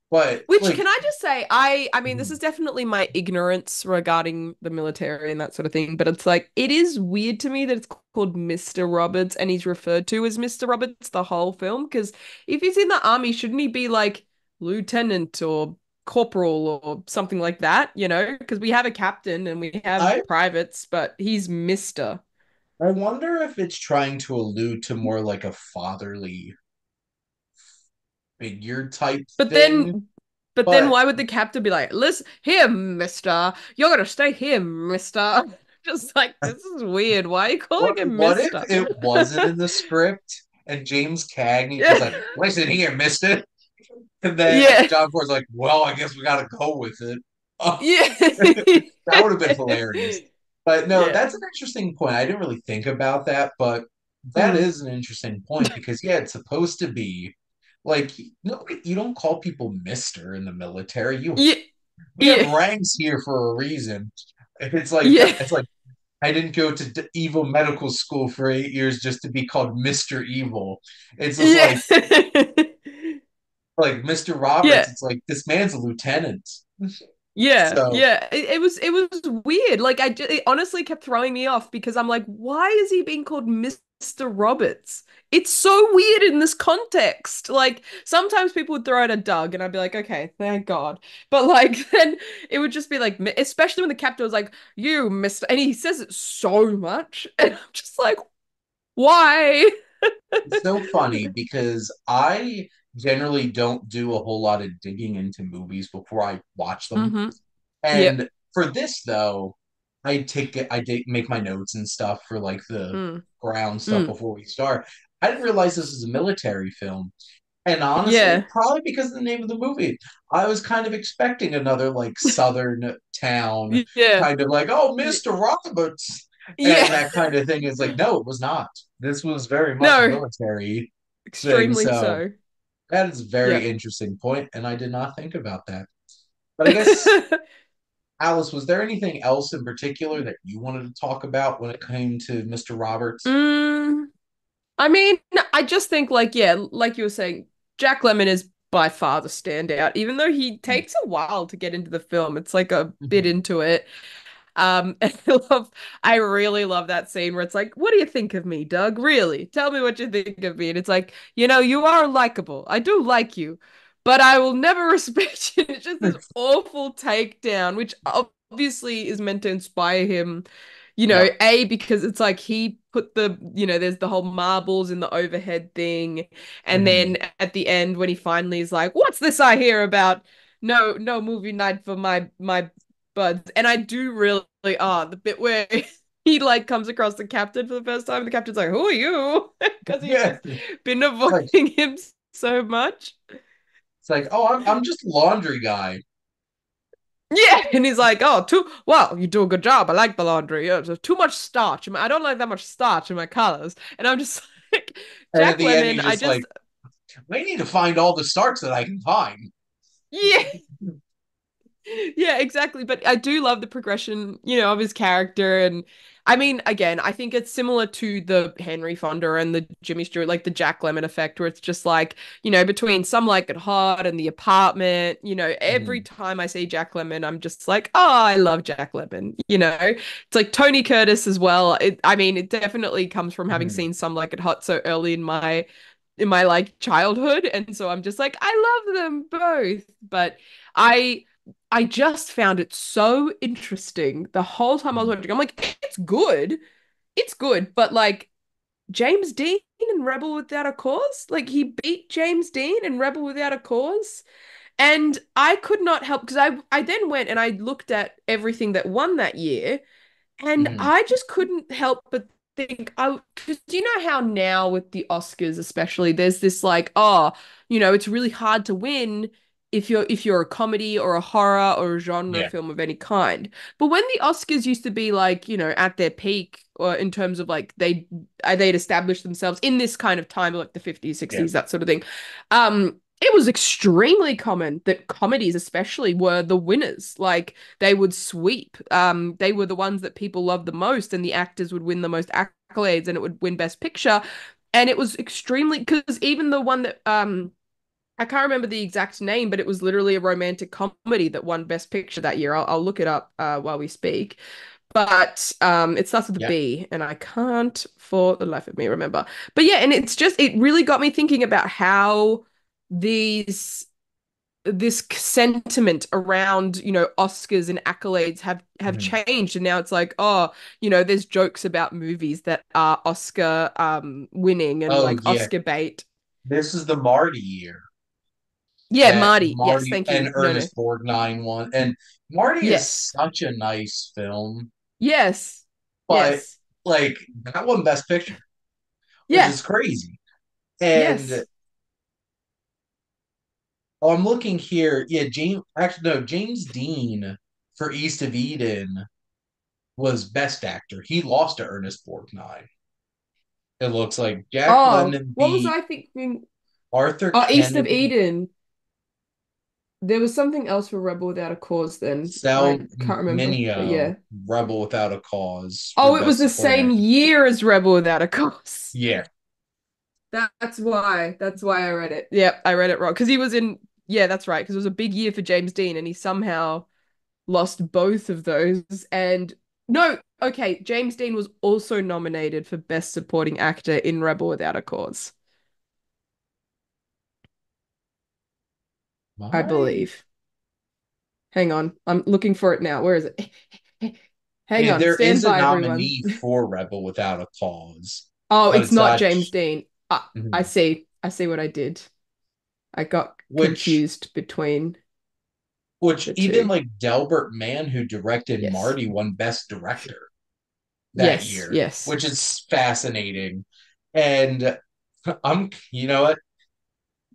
But, Which like, can I just say, I mean, this mhm. is definitely my ignorance regarding the military and that sort of thing, but it's like it is weird to me that it's called Mr. Roberts and he's referred to as Mr. Roberts the whole film. Because if he's in the army, shouldn't he be like lieutenant or corporal or something like that, Because we have a captain and we have I privates, but he's Mr. I wonder if it's trying to allude to more like a fatherly figure type But thing. then, but then But why would the captain be like, listen, here, mister, you're gonna stay here, mister? Just like, this is weird. Why are you calling him what if mister? it wasn't in the script and James Cagney's just Yeah. like, listen here, mister. And then Yeah. John Ford's like, well, I guess we gotta go with it. Oh, Yeah. that would have been hilarious. But no, Yeah. that's an interesting point. I didn't really think about that, but that Mm. is an interesting point because yeah, it's supposed to be like no, you don't call people Mister in the military. You Yeah. we have Yeah. ranks here for a reason. Yeah. It's like I didn't go to evil medical school for 8 years just to be called Mister Evil. It's just Yeah. like Mister Roberts. Yeah. It's like this man's a lieutenant. Yeah, So yeah. It was weird. Like it honestly kept throwing me off because I'm like, why is he being called Mr. Roberts? It's so weird in this context. Like sometimes people would throw out a Doug and I'd be like, okay, thank God. But like then it would just be like, especially when the captain was like, you Mr. And he says it so much, and I'm just like, why? it's so funny because I generally don't do a whole lot of digging into movies before I watch them. Mm-hmm. Yep. And for this though, I did make my notes and stuff for like the Mm. ground stuff Mm. before we start. I didn't realize this is a military film. And honestly, Yeah. probably because of the name of the movie, I was kind of expecting another like southern town, Yeah. kind of like, oh, Y- Mr. Roberts, Yeah. and that kind of thing. Is like, no, it was not. This was very much a No, military thing. extremely So so. that is a very Yep. interesting point, and I did not think about that. But I guess, Alice, was there anything else in particular that you wanted to talk about when it came to Mr. Roberts? Mm, I mean, I just think like yeah, like you were saying, Jack Lemmon is by far the standout, even though he takes a while to get into the film. It's like a bit Mhm. into it. And I really love that scene where it's like, what do you think of me, Doug? Really? Tell me what you think of me. And it's like, you are likable. I do like you, but I will never respect you. It's just this awful takedown, which obviously is meant to inspire him, Yep. because it's like he put there's the whole marbles in the overhead thing. And Mhm. then at the end, when he finally is like, what's this I hear about? No, no movie night for my buds. And I do really the bit where he like comes across the captain for the first time. And the captain's like, "Who are you?" Because he's Yeah. just been It's like avoiding him so much. oh, I'm just a laundry guy. Yeah, and he's like, "Oh, too well. You do a good job. I like the laundry. There's too much starch. I don't like that much starch in my colors." And I'm just like, And at Jack the end, Lemmon. he's I just like, just I need to find all the starts that I can find. yeah. Yeah, exactly. But I do love the progression, of his character. And I mean, again, I think it's similar to the Henry Fonda and the Jimmy Stewart, like the Jack Lemmon effect, where it's just like, between Some Like It Hot and The Apartment, every Mhm. time I see Jack Lemmon, I'm just like, oh, I love Jack Lemmon. It's like Tony Curtis as well. I mean, it definitely comes from having Mhm. seen Some Like It Hot so early in my like childhood. And so I'm just like, I love them both. But I I just found it so interesting the whole time I was Mhm. watching. I'm like, it's good. It's good, but like James Dean in Rebel Without a Cause, like he beat James Dean in Rebel Without a Cause. And I could not help because I then went and I looked at everything that won that year, and Mhm. I just couldn't help but think, because you know how now with the Oscars, especially, there's this like, oh, it's really hard to win if you're a comedy or a horror or a genre Yeah. film of any kind. But when the Oscars used to be like, at their peak, or in terms of like they'd established themselves in this kind of time, like the 50s, Yeah. 60s, that sort of thing. It was extremely common that comedies, especially, were the winners. Like they would sweep. They were the ones that people loved the most, and the actors would win the most accolades, and it would win Best Picture. And it was extremely because even the one that I can't remember the exact name, but it was literally a romantic comedy that won Best Picture that year. I'll look it up while we speak. But it starts with a Yeah. B, and I can't for the life of me remember. But yeah, and it really got me thinking about how these this sentiment around, Oscars and accolades have Mhm. changed, and now it's like, oh, there's jokes about movies that are Oscar winning and Oh like yeah, Oscar bait. this is the Marty year Yeah, that Marty. Yes, Marty thank and you. No. Ernest Borgnine won. And Marty is Yes. such a nice film, Yes. but Yes. like that won Best Picture, which Yeah. is crazy. And Yes. oh, I'm looking here. Yeah, James Dean for East of Eden was Best Actor. He lost to Ernest Borgnine. It looks like Jack Oh, Lemmon what was beat I thinking? Arthur Oh, East of Kennedy, Eden. There was something else for Rebel Without a Cause then. I Sal can't remember. But Mineo, yeah. Rebel Without a Cause for Oh, it was Best the Supporting same Actor. year as Rebel Without a Cause. Yeah. That's why. That's why I read it. Yep, I read it wrong. Because he was in, yeah, that's right. Because it was a big year for James Dean and he somehow lost both of those. And no, okay, James Dean was also nominated for Best Supporting Actor in Rebel Without a Cause, I My believe. Hang on. I'm looking for it now. Where is it? Hang on. there Stand is a by, everyone. nominee for Rebel Without a Cause, Oh, but it's it's not not James Dean. Ah, I mhm. see. I see what I did. I got which confused between which the even two. like Delbert Mann, who directed Yes. Marty, won Best Director that Yes. year, Yes. which is fascinating. And you know what?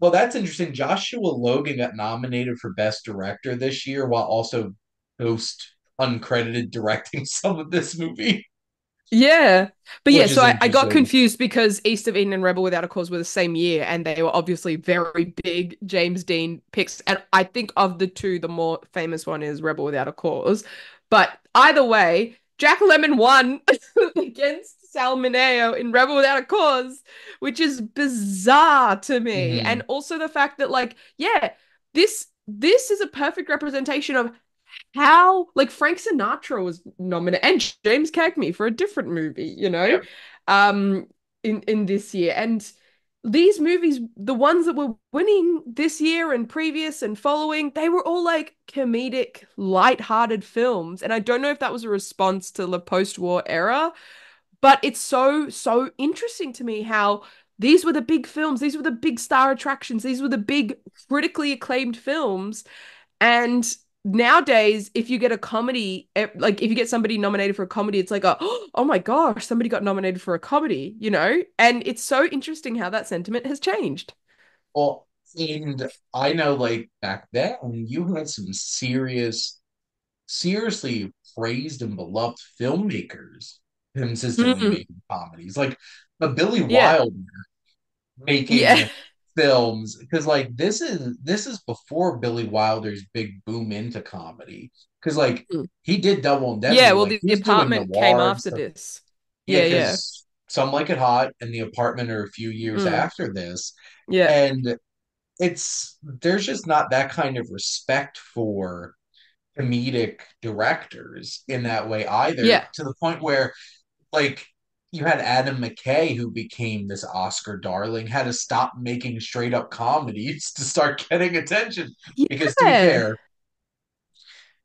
Well, that's interesting. Joshua Logan got nominated for Best Director this year while also ghost uncredited directing some of this movie, Yeah. But yeah, which so is I got interesting. confused because East of Eden and Rebel Without a Cause were the same year and they were obviously very big James Dean picks. And I think of the two, the more famous one is Rebel Without a Cause. But either way, Jack Lemmon won against Sal Mineo in Rebel Without a Cause, which is bizarre to me. Mhm. And also the fact that, like, yeah, this is a perfect representation of how, like, Frank Sinatra was nominated and James Cagney for a different movie, Yeah. um in this year. And these movies, the ones that were winning this year and previous and following, they were all like comedic, light-hearted films. And I don't know if that was a response to the post-war era, but it's so interesting to me how these were the big films, these were the big star attractions, these were the big critically acclaimed films, and nowadays, if you get a comedy, like if you get somebody nominated for a comedy, it's like, oh my gosh, somebody got nominated for a comedy. And it's so interesting how that sentiment has changed. Well, and I know like back then you had some seriously praised and beloved filmmakers consistently Mm, making comedies. Like a Billy yeah. Wilder Yeah. making films because like this is before Billy Wilder's big boom into comedy because like Mm. he did Double Yeah, Indemnity, well, like the he was doing apartment came noir and after stuff. this. Yeah, Yeah, yeah. because Some Like It Hot and The Apartment are a few years Mm, after this, yeah. and there's just not that kind of respect for comedic directors in that way either, Yeah. to the point where like you had Adam McKay, who became this Oscar darling, had to stop making straight up comedies to start getting attention. Because to be Yeah. fair,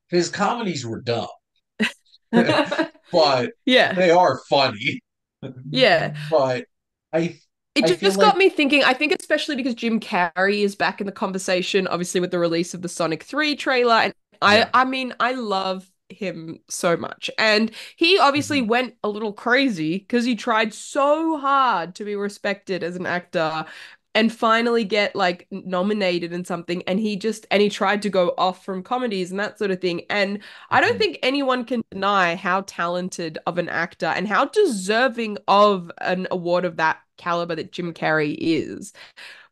his comedies were dumb, but Yeah. they are funny. Yeah. But I It I feel just like got me thinking. I think especially because Jim Carrey is back in the conversation, obviously with the release of the Sonic 3 trailer. And I yeah. I mean, I love him so much. And he obviously Mhm. went a little crazy because he tried so hard to be respected as an actor and finally get like nominated in something. And he tried to go off from comedies and that sort of thing. And I don't Mhm. think anyone can deny how talented of an actor and how deserving of an award of that caliber that Jim Carrey is.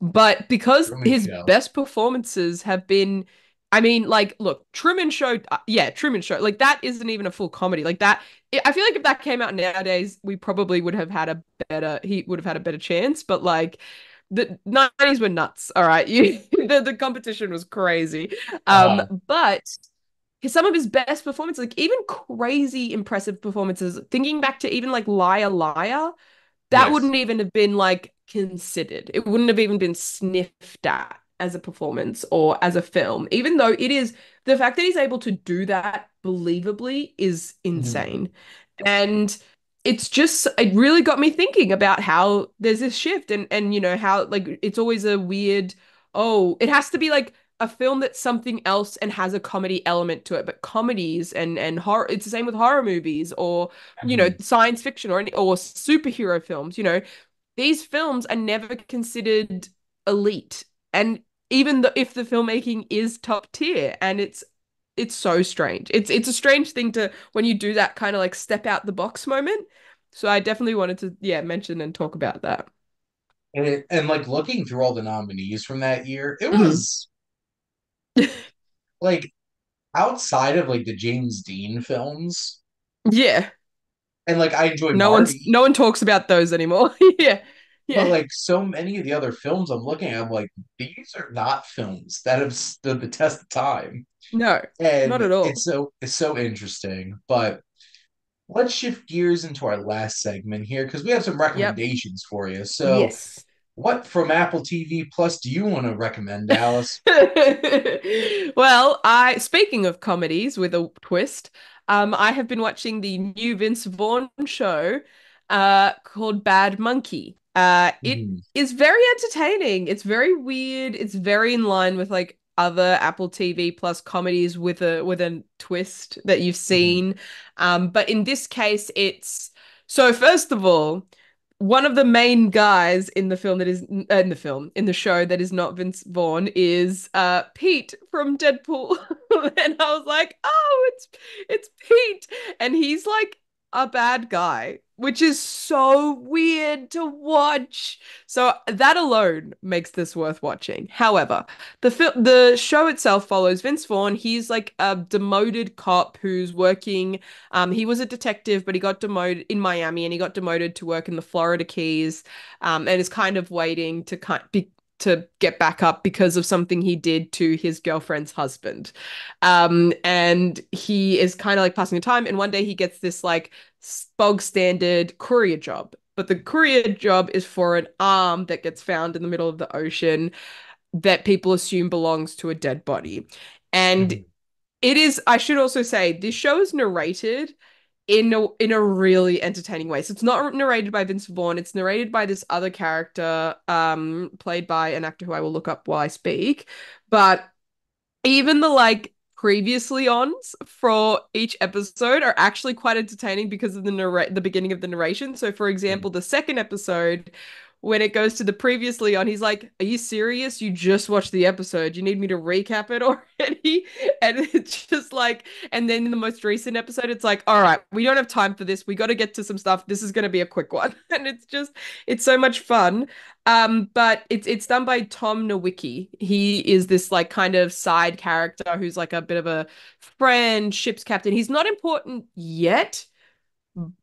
But because Truman his Show. best performances have been, I mean, like, look, Truman Show, yeah, Truman Show, like that isn't even a full comedy. Like that, I feel like if that came out nowadays, we probably would have had he would have had a better chance. But like, the 90s were nuts. All right. The competition was crazy. Uh But some of his best performances, like even crazy impressive performances, thinking back to even like Liar Liar, that yes. wouldn't even have been like considered. It wouldn't have even been sniffed at. as a performance or as a film, even though it is the fact that he's able to do that believably is Mhm. insane. And it's just it really got me thinking about how there's this shift and how like it's always a weird, oh, it has to be like a film that's something else and has a comedy element to it. But comedies and horror, it's the same with horror movies or Mhm. science fiction or superhero films. These films are never considered elite. And even if the filmmaking is top tier, and it's so strange. It's a strange thing to when you do that kind of like step out the box moment. So I definitely wanted to, yeah, mention and talk about that. And like looking through all the nominees from that year, it Mhm. was like outside of like the James Dean films, Yeah. and like I enjoy Marty, No one talks about those anymore. Yeah. but Yeah. like so many of the other films I'm looking at, I'm like, these are not films that have stood the test of time. No, not And at all. it's so interesting. But let's shift gears into our last segment here because we have some Yep. recommendations for you. So Yes. what from Apple TV Plus do you want to recommend, Alice? Well, I speaking of comedies with a twist, I have been watching the new Vince Vaughn show, called Bad Monkey. It Mhm. is very entertaining. It's very weird. It's very in line with like other Apple TV Plus comedies with a twist that you've Mhm. seen. But in this case, it's so first of all one of the main guys in the film that is in the film in the show that is not Vince Vaughn is Pete from Deadpool. And I was like, oh, it's Pete, and he's like a bad guy, which is so weird to watch. So that alone makes this worth watching. However, the show itself follows Vince Vaughn. He's like a demoted cop who's working, he was a detective, but he got demoted in Miami and he got demoted to work in the Florida Keys, and is kind of waiting to get back up because of something he did to his girlfriend's husband. And he is kind of like passing the time. And one day he gets this like bog standard courier job. But the courier job is for an arm that gets found in the middle of the ocean that people assume belongs to a dead body. And Mhm. it is, I should also say, this show is narrated in a really entertaining way. So it's not narrated by Vince Vaughn, it's narrated by this other character, played by an actor who I will look up while I speak. But even the like previously ons for each episode are actually quite entertaining because of the beginning of the narration. So for example, the second episode, when it goes to the previously on, he's like, "Are you serious? You just watched the episode. You need me to recap it already?" And it's just like, and then in the most recent episode, it's like, "All right, we don't have time for this. We got to get to some stuff. This is going to be a quick one." And it's so much fun. But it's done by Tom Nowicki. He is this like kind of side character who's like a bit of a friend, ship's captain. He's not important yet.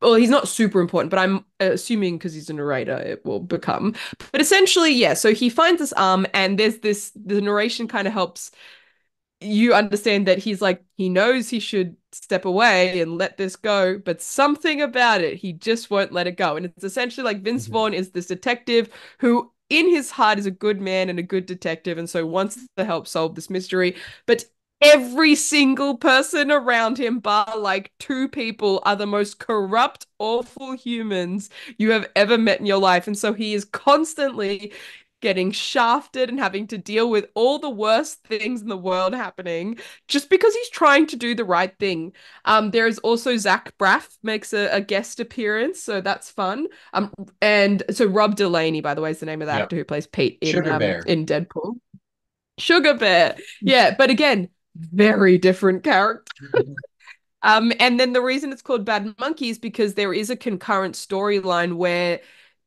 Well, he's not super important, but I'm assuming because he's a narrator, it will become. But essentially, yeah. So he finds this arm, and the narration kind of helps you understand that he's like he knows he should step away and let this go, but something about it, he just won't let it go. And it's essentially like Vince Mhm. Vaughn is this detective who in his heart is a good man and a good detective and so wants to help solve this mystery, but every single person around him, bar like two people, are the most corrupt, awful humans you have ever met in your life. And so he is constantly getting shafted and having to deal with all the worst things in the world happening just because he's trying to do the right thing. There is also Zach Braff makes a guest appearance, so that's fun. And so Rob Delaney, by the way, is the name of the Yep. actor who plays Pete Sugar Bear. in Deadpool. Sugar Bear, yeah, but again, very different character. Mhm. And then the reason it's called Bad Monkey is because there is a concurrent storyline where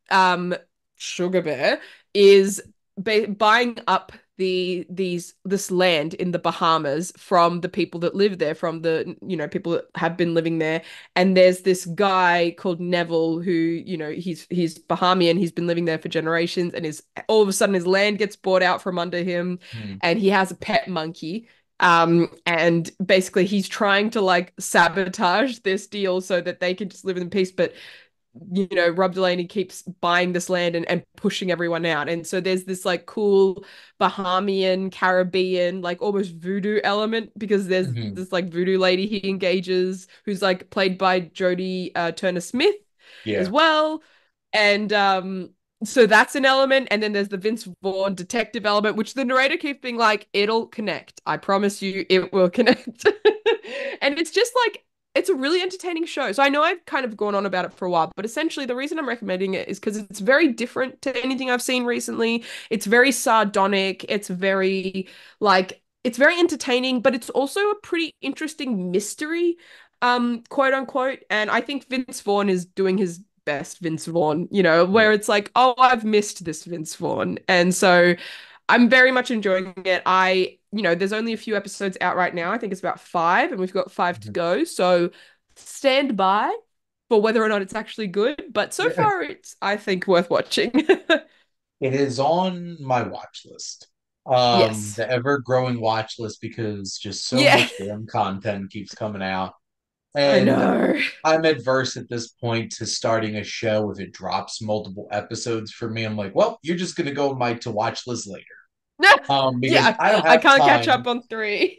um Sugar Bear is buying up this land in the Bahamas from the people that live there, from the people that have been living there. And there's this guy called Neville who, he's Bahamian, he's been living there for generations, and is all of a sudden his land gets bought out from under him, Mhm. and he has a pet monkey. And basically he's trying to like sabotage this deal so that they can just live in peace. But Rob Delaney keeps buying this land and pushing everyone out. And so there's this like cool Bahamian, Caribbean, like almost voodoo element because there's Mhm. this like voodoo lady he engages who's like played by Jodie Turner Smith as Yeah. well. And so that's an element. And then there's the Vince Vaughn detective element, which the narrator keeps being like, it'll connect. I promise you it will connect. And it's just like it's a really entertaining show. So I know I've kind of gone on about it for a while, but essentially the reason I'm recommending it is because it's very different to anything I've seen recently. It's very sardonic. It's very entertaining, but it's also a pretty interesting mystery, quote unquote. And I think Vince Vaughn is doing his best Vince Vaughn, where Yeah. it's like, oh, I've missed this Vince Vaughn. And so I'm very much enjoying it. There's only a few episodes out right now. I think it's about five, and we've got five to Mhm. go. So stand by for whether or not it's actually good. But so Yeah. far, it's, I think, worth watching. It is on my watch list. Yes. The ever-growing watch list because just so Yeah, much damn content keeps coming out. I And know. I'm adverse at this point to starting a show if it drops multiple episodes for me. I'm like, well, you're just gonna go on my to watch list later. Because Yeah, I don't I have can't catch time. up on three.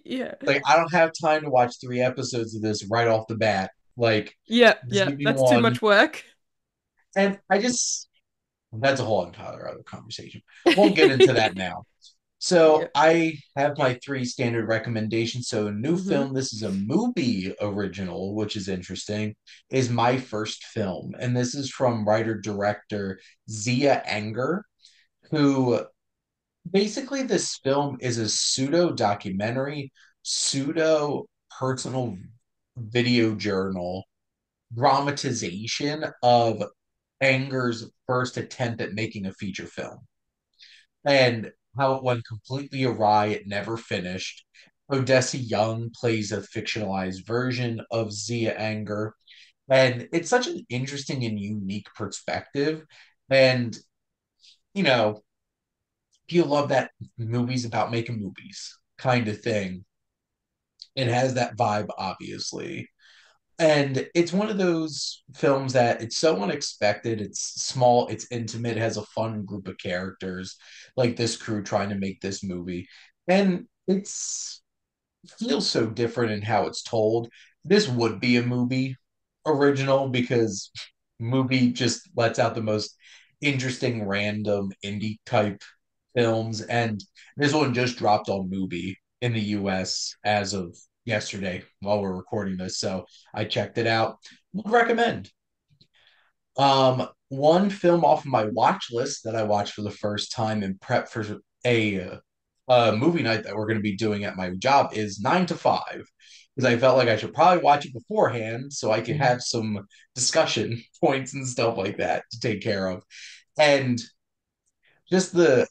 Yeah. Like, I don't have time to watch 3 episodes of this right off the bat. Like, Yeah, just yeah. give me That's too one. much work. And that's a whole entire other conversation. Won't get into that now. So Yeah. I have my three standard recommendations. So a new hmm film, this is a movie original, which is interesting, is my first film. And this is from writer-director Zia Enger, who basically this film is a pseudo documentary, pseudo personal video journal dramatization of Enger's first attempt at making a feature film and how it went completely awry. It never finished. Odessa Young plays a fictionalized version of Zia Anger. And it's such an interesting and unique perspective. And, you know, if you love that movies about making movies kind of thing, it has that vibe, obviously. And it's one of those films that it's so unexpected. It's small, it's intimate, it has a fun group of characters, like this crew trying to make this movie. And it's feels so different in how it's told. This would be a movie original because movie just lets out the most interesting random indie type films, and this one just dropped on movie in the US as of yesterday while we're recording this. So I checked it out. Would recommend. One film off of my watch list that I watched for the first time in prep for a movie night that we're going to be doing at my job is 9 to 5 because I felt like I should probably watch it beforehand so I could have some discussion points and stuff like that to take care of. And just the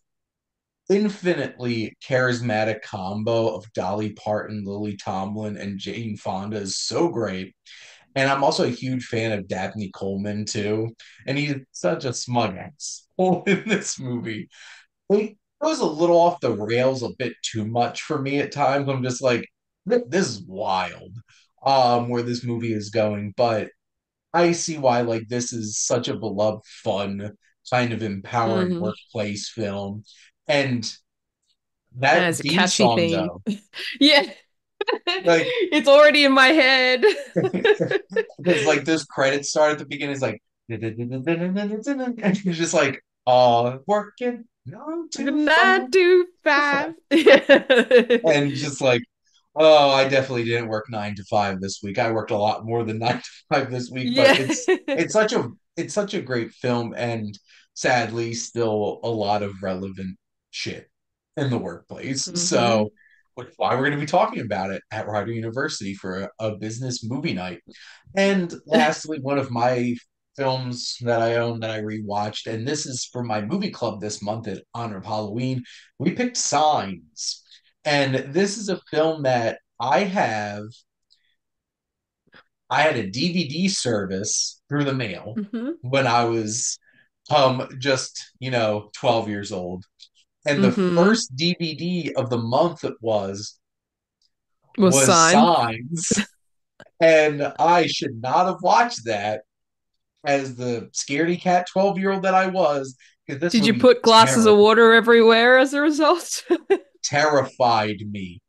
infinitely charismatic combo of Dolly Parton, Lily Tomlin, and Jane Fonda is so great. And I'm also a huge fan of Dabney Coleman too. And he's such a smug ass in this movie. It goes a little off the rails a bit too much for me at times. I'm just like, this is wild, where this movie is going. But I see why like this is such a beloved, fun, kind of empowering hmm workplace film. And And that it's a theme catchy song theme. though, Yeah. like It's already in my head. because like those credits start at the beginning, it's like and it's just like working no too far. 9 to 5. And just like, oh, I definitely didn't work 9 to 5 this week. I worked a lot more than 9 to 5 this week, but Yeah. it's such a great film, and sadly, still a lot of relevant shit in the workplace. hmm So, which is why we're going to be talking about it at Rider University for a business movie night. And lastly, one of my films that I own that I rewatched, and this is for my movie club this month in honor of Halloween. We picked Signs, and this is a film that I had a DVD service through the mail hmm when I was just 12 years old. And the hmm first DVD of the month it Was was signed. Signs. And I should not have watched that as the scaredy cat 12-year-old that I was, because this Did you movie put glasses of water everywhere as a result? terrified me.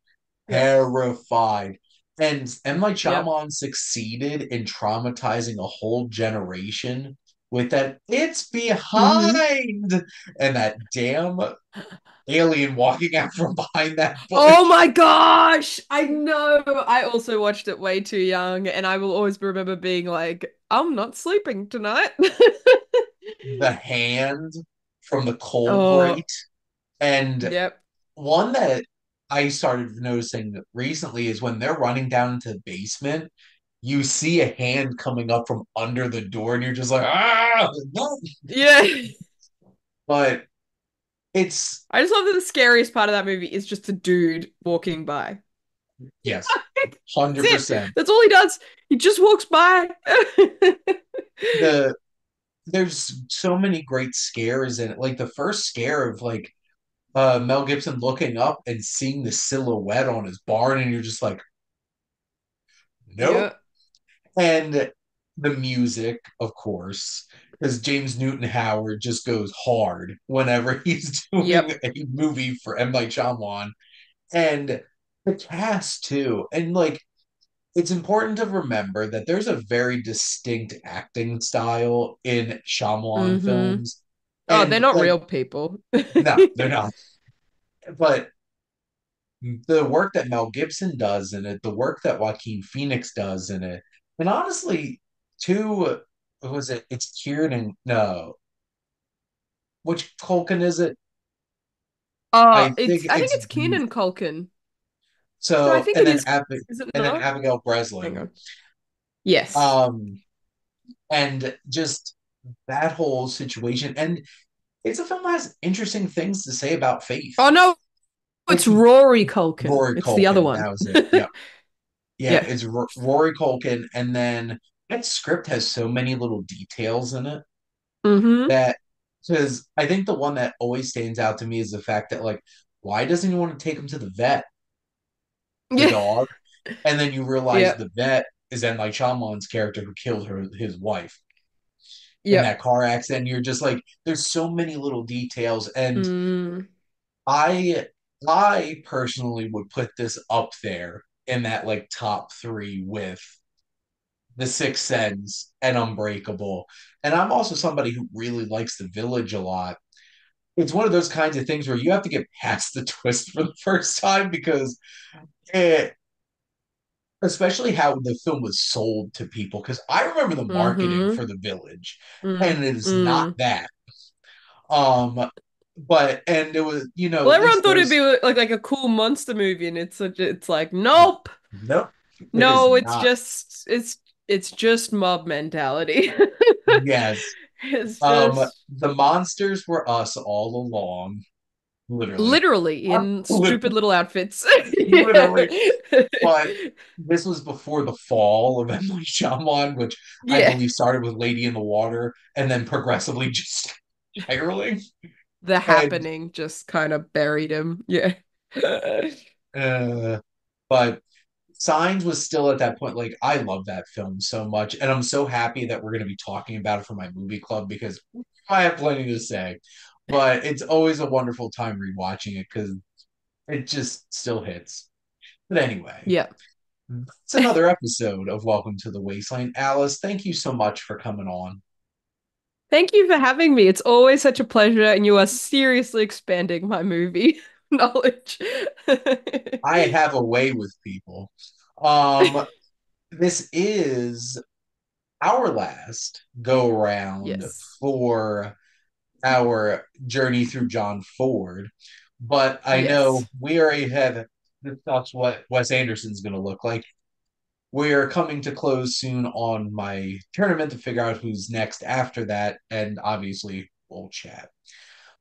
Yep. Terrified. And M. Night Yep. Shyamalan succeeded in traumatizing a whole generation with that "it's Hmm. behind" and that damn alien walking out from behind that Oh bush. my gosh! I know. I also watched it way too young, and I will always remember being like, I'm not sleeping tonight. The hand from the coal Oh, grate. And yep. one that I started noticing recently is when they're running down into the basement, you see a hand coming up from under the door, and you're just like, ah, no. Yeah. But it's, I just love that the scariest part of that movie is just a dude walking by. yes, That's it. 100%. That's all he does. He just walks by. The there's so many great scares in it. Like the first scare of like Mel Gibson looking up and seeing the silhouette on his barn, and you're just like, nope. Yeah. And the music, of course, because James Newton Howard just goes hard whenever he's doing Yep. a movie for M. Night Shyamalan. And the cast, too. And, like, it's important to remember that there's a very distinct acting style in Shyamalan Hmm. films. Oh, they're And, not like, real people. no, they're not. But the work that Mel Gibson does in it, the work that Joaquin Phoenix does in it, and honestly, too, what was it? It's Kieran. No, which Culkin is it? I think I think it's it's Keenan Culkin. No, I so, think it is. Is it And then not? Abigail Hang Breslin, on. Yes. um, and just that whole situation, and it's a film that has interesting things to say about faith. Oh no, it's It's Rory Culkin. Rory It's the other Culkin. one. That was it. Yeah. Yeah, Yeah. it's Rory Culkin, and then that script has so many little details in it Hmm. that because I think the one that always stands out to me is the fact that like, why doesn't he want to take him to the vet, the Yeah. dog, and then you realize Yeah. the vet is M. Night Shyamalan's character who killed his wife in Yeah. that car accident. And you're just like, there's so many little details, and Mm. I I personally would put this up there in that like top three with The Sixth Sense, and Unbreakable. And I'm also somebody who really likes The Village a lot. It's one of those kinds of things where you have to get past the twist for the first time because it, especially how the film was sold to people. Because I remember the marketing Hmm. for The Village, Mm. and it is not Mm. that. Um, but and it was, Well, at everyone least thought it'd be there's like a cool monster movie, and it's like, no, nope. nope, it is No, not. it's just mob mentality. Yes. It's just The monsters were us all along, literally. literally in stupid little outfits. Literally. Yeah. But this was before the fall of Emily Shyamalan, which I Yeah. believe started with Lady in the Water and then progressively just spiraling. The And happening just kind of buried him. Yeah. uh, but Signs was still at that point. Like I love that film so much, and I'm so happy that we're going to be talking about it for my movie club because I have plenty to say. But it's always a wonderful time rewatching it because it just still hits. But anyway, Yeah. it's another episode of Welcome to the Wasteland. Alice, thank you so much for coming on. Thank you for having me. It's always such a pleasure, and you are seriously expanding my movie knowledge. I have a way with people. Um, this is our last go round Yes. for our journey through John Ford, but I know Yes. we already have discussed what Wes Anderson's going to look like. We're coming to close soon on my tournament to figure out who's next after that, and obviously we'll chat.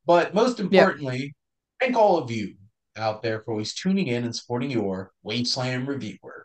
But most Yep. importantly, thank all of you out there for always tuning in and supporting your Wasteland reviewer.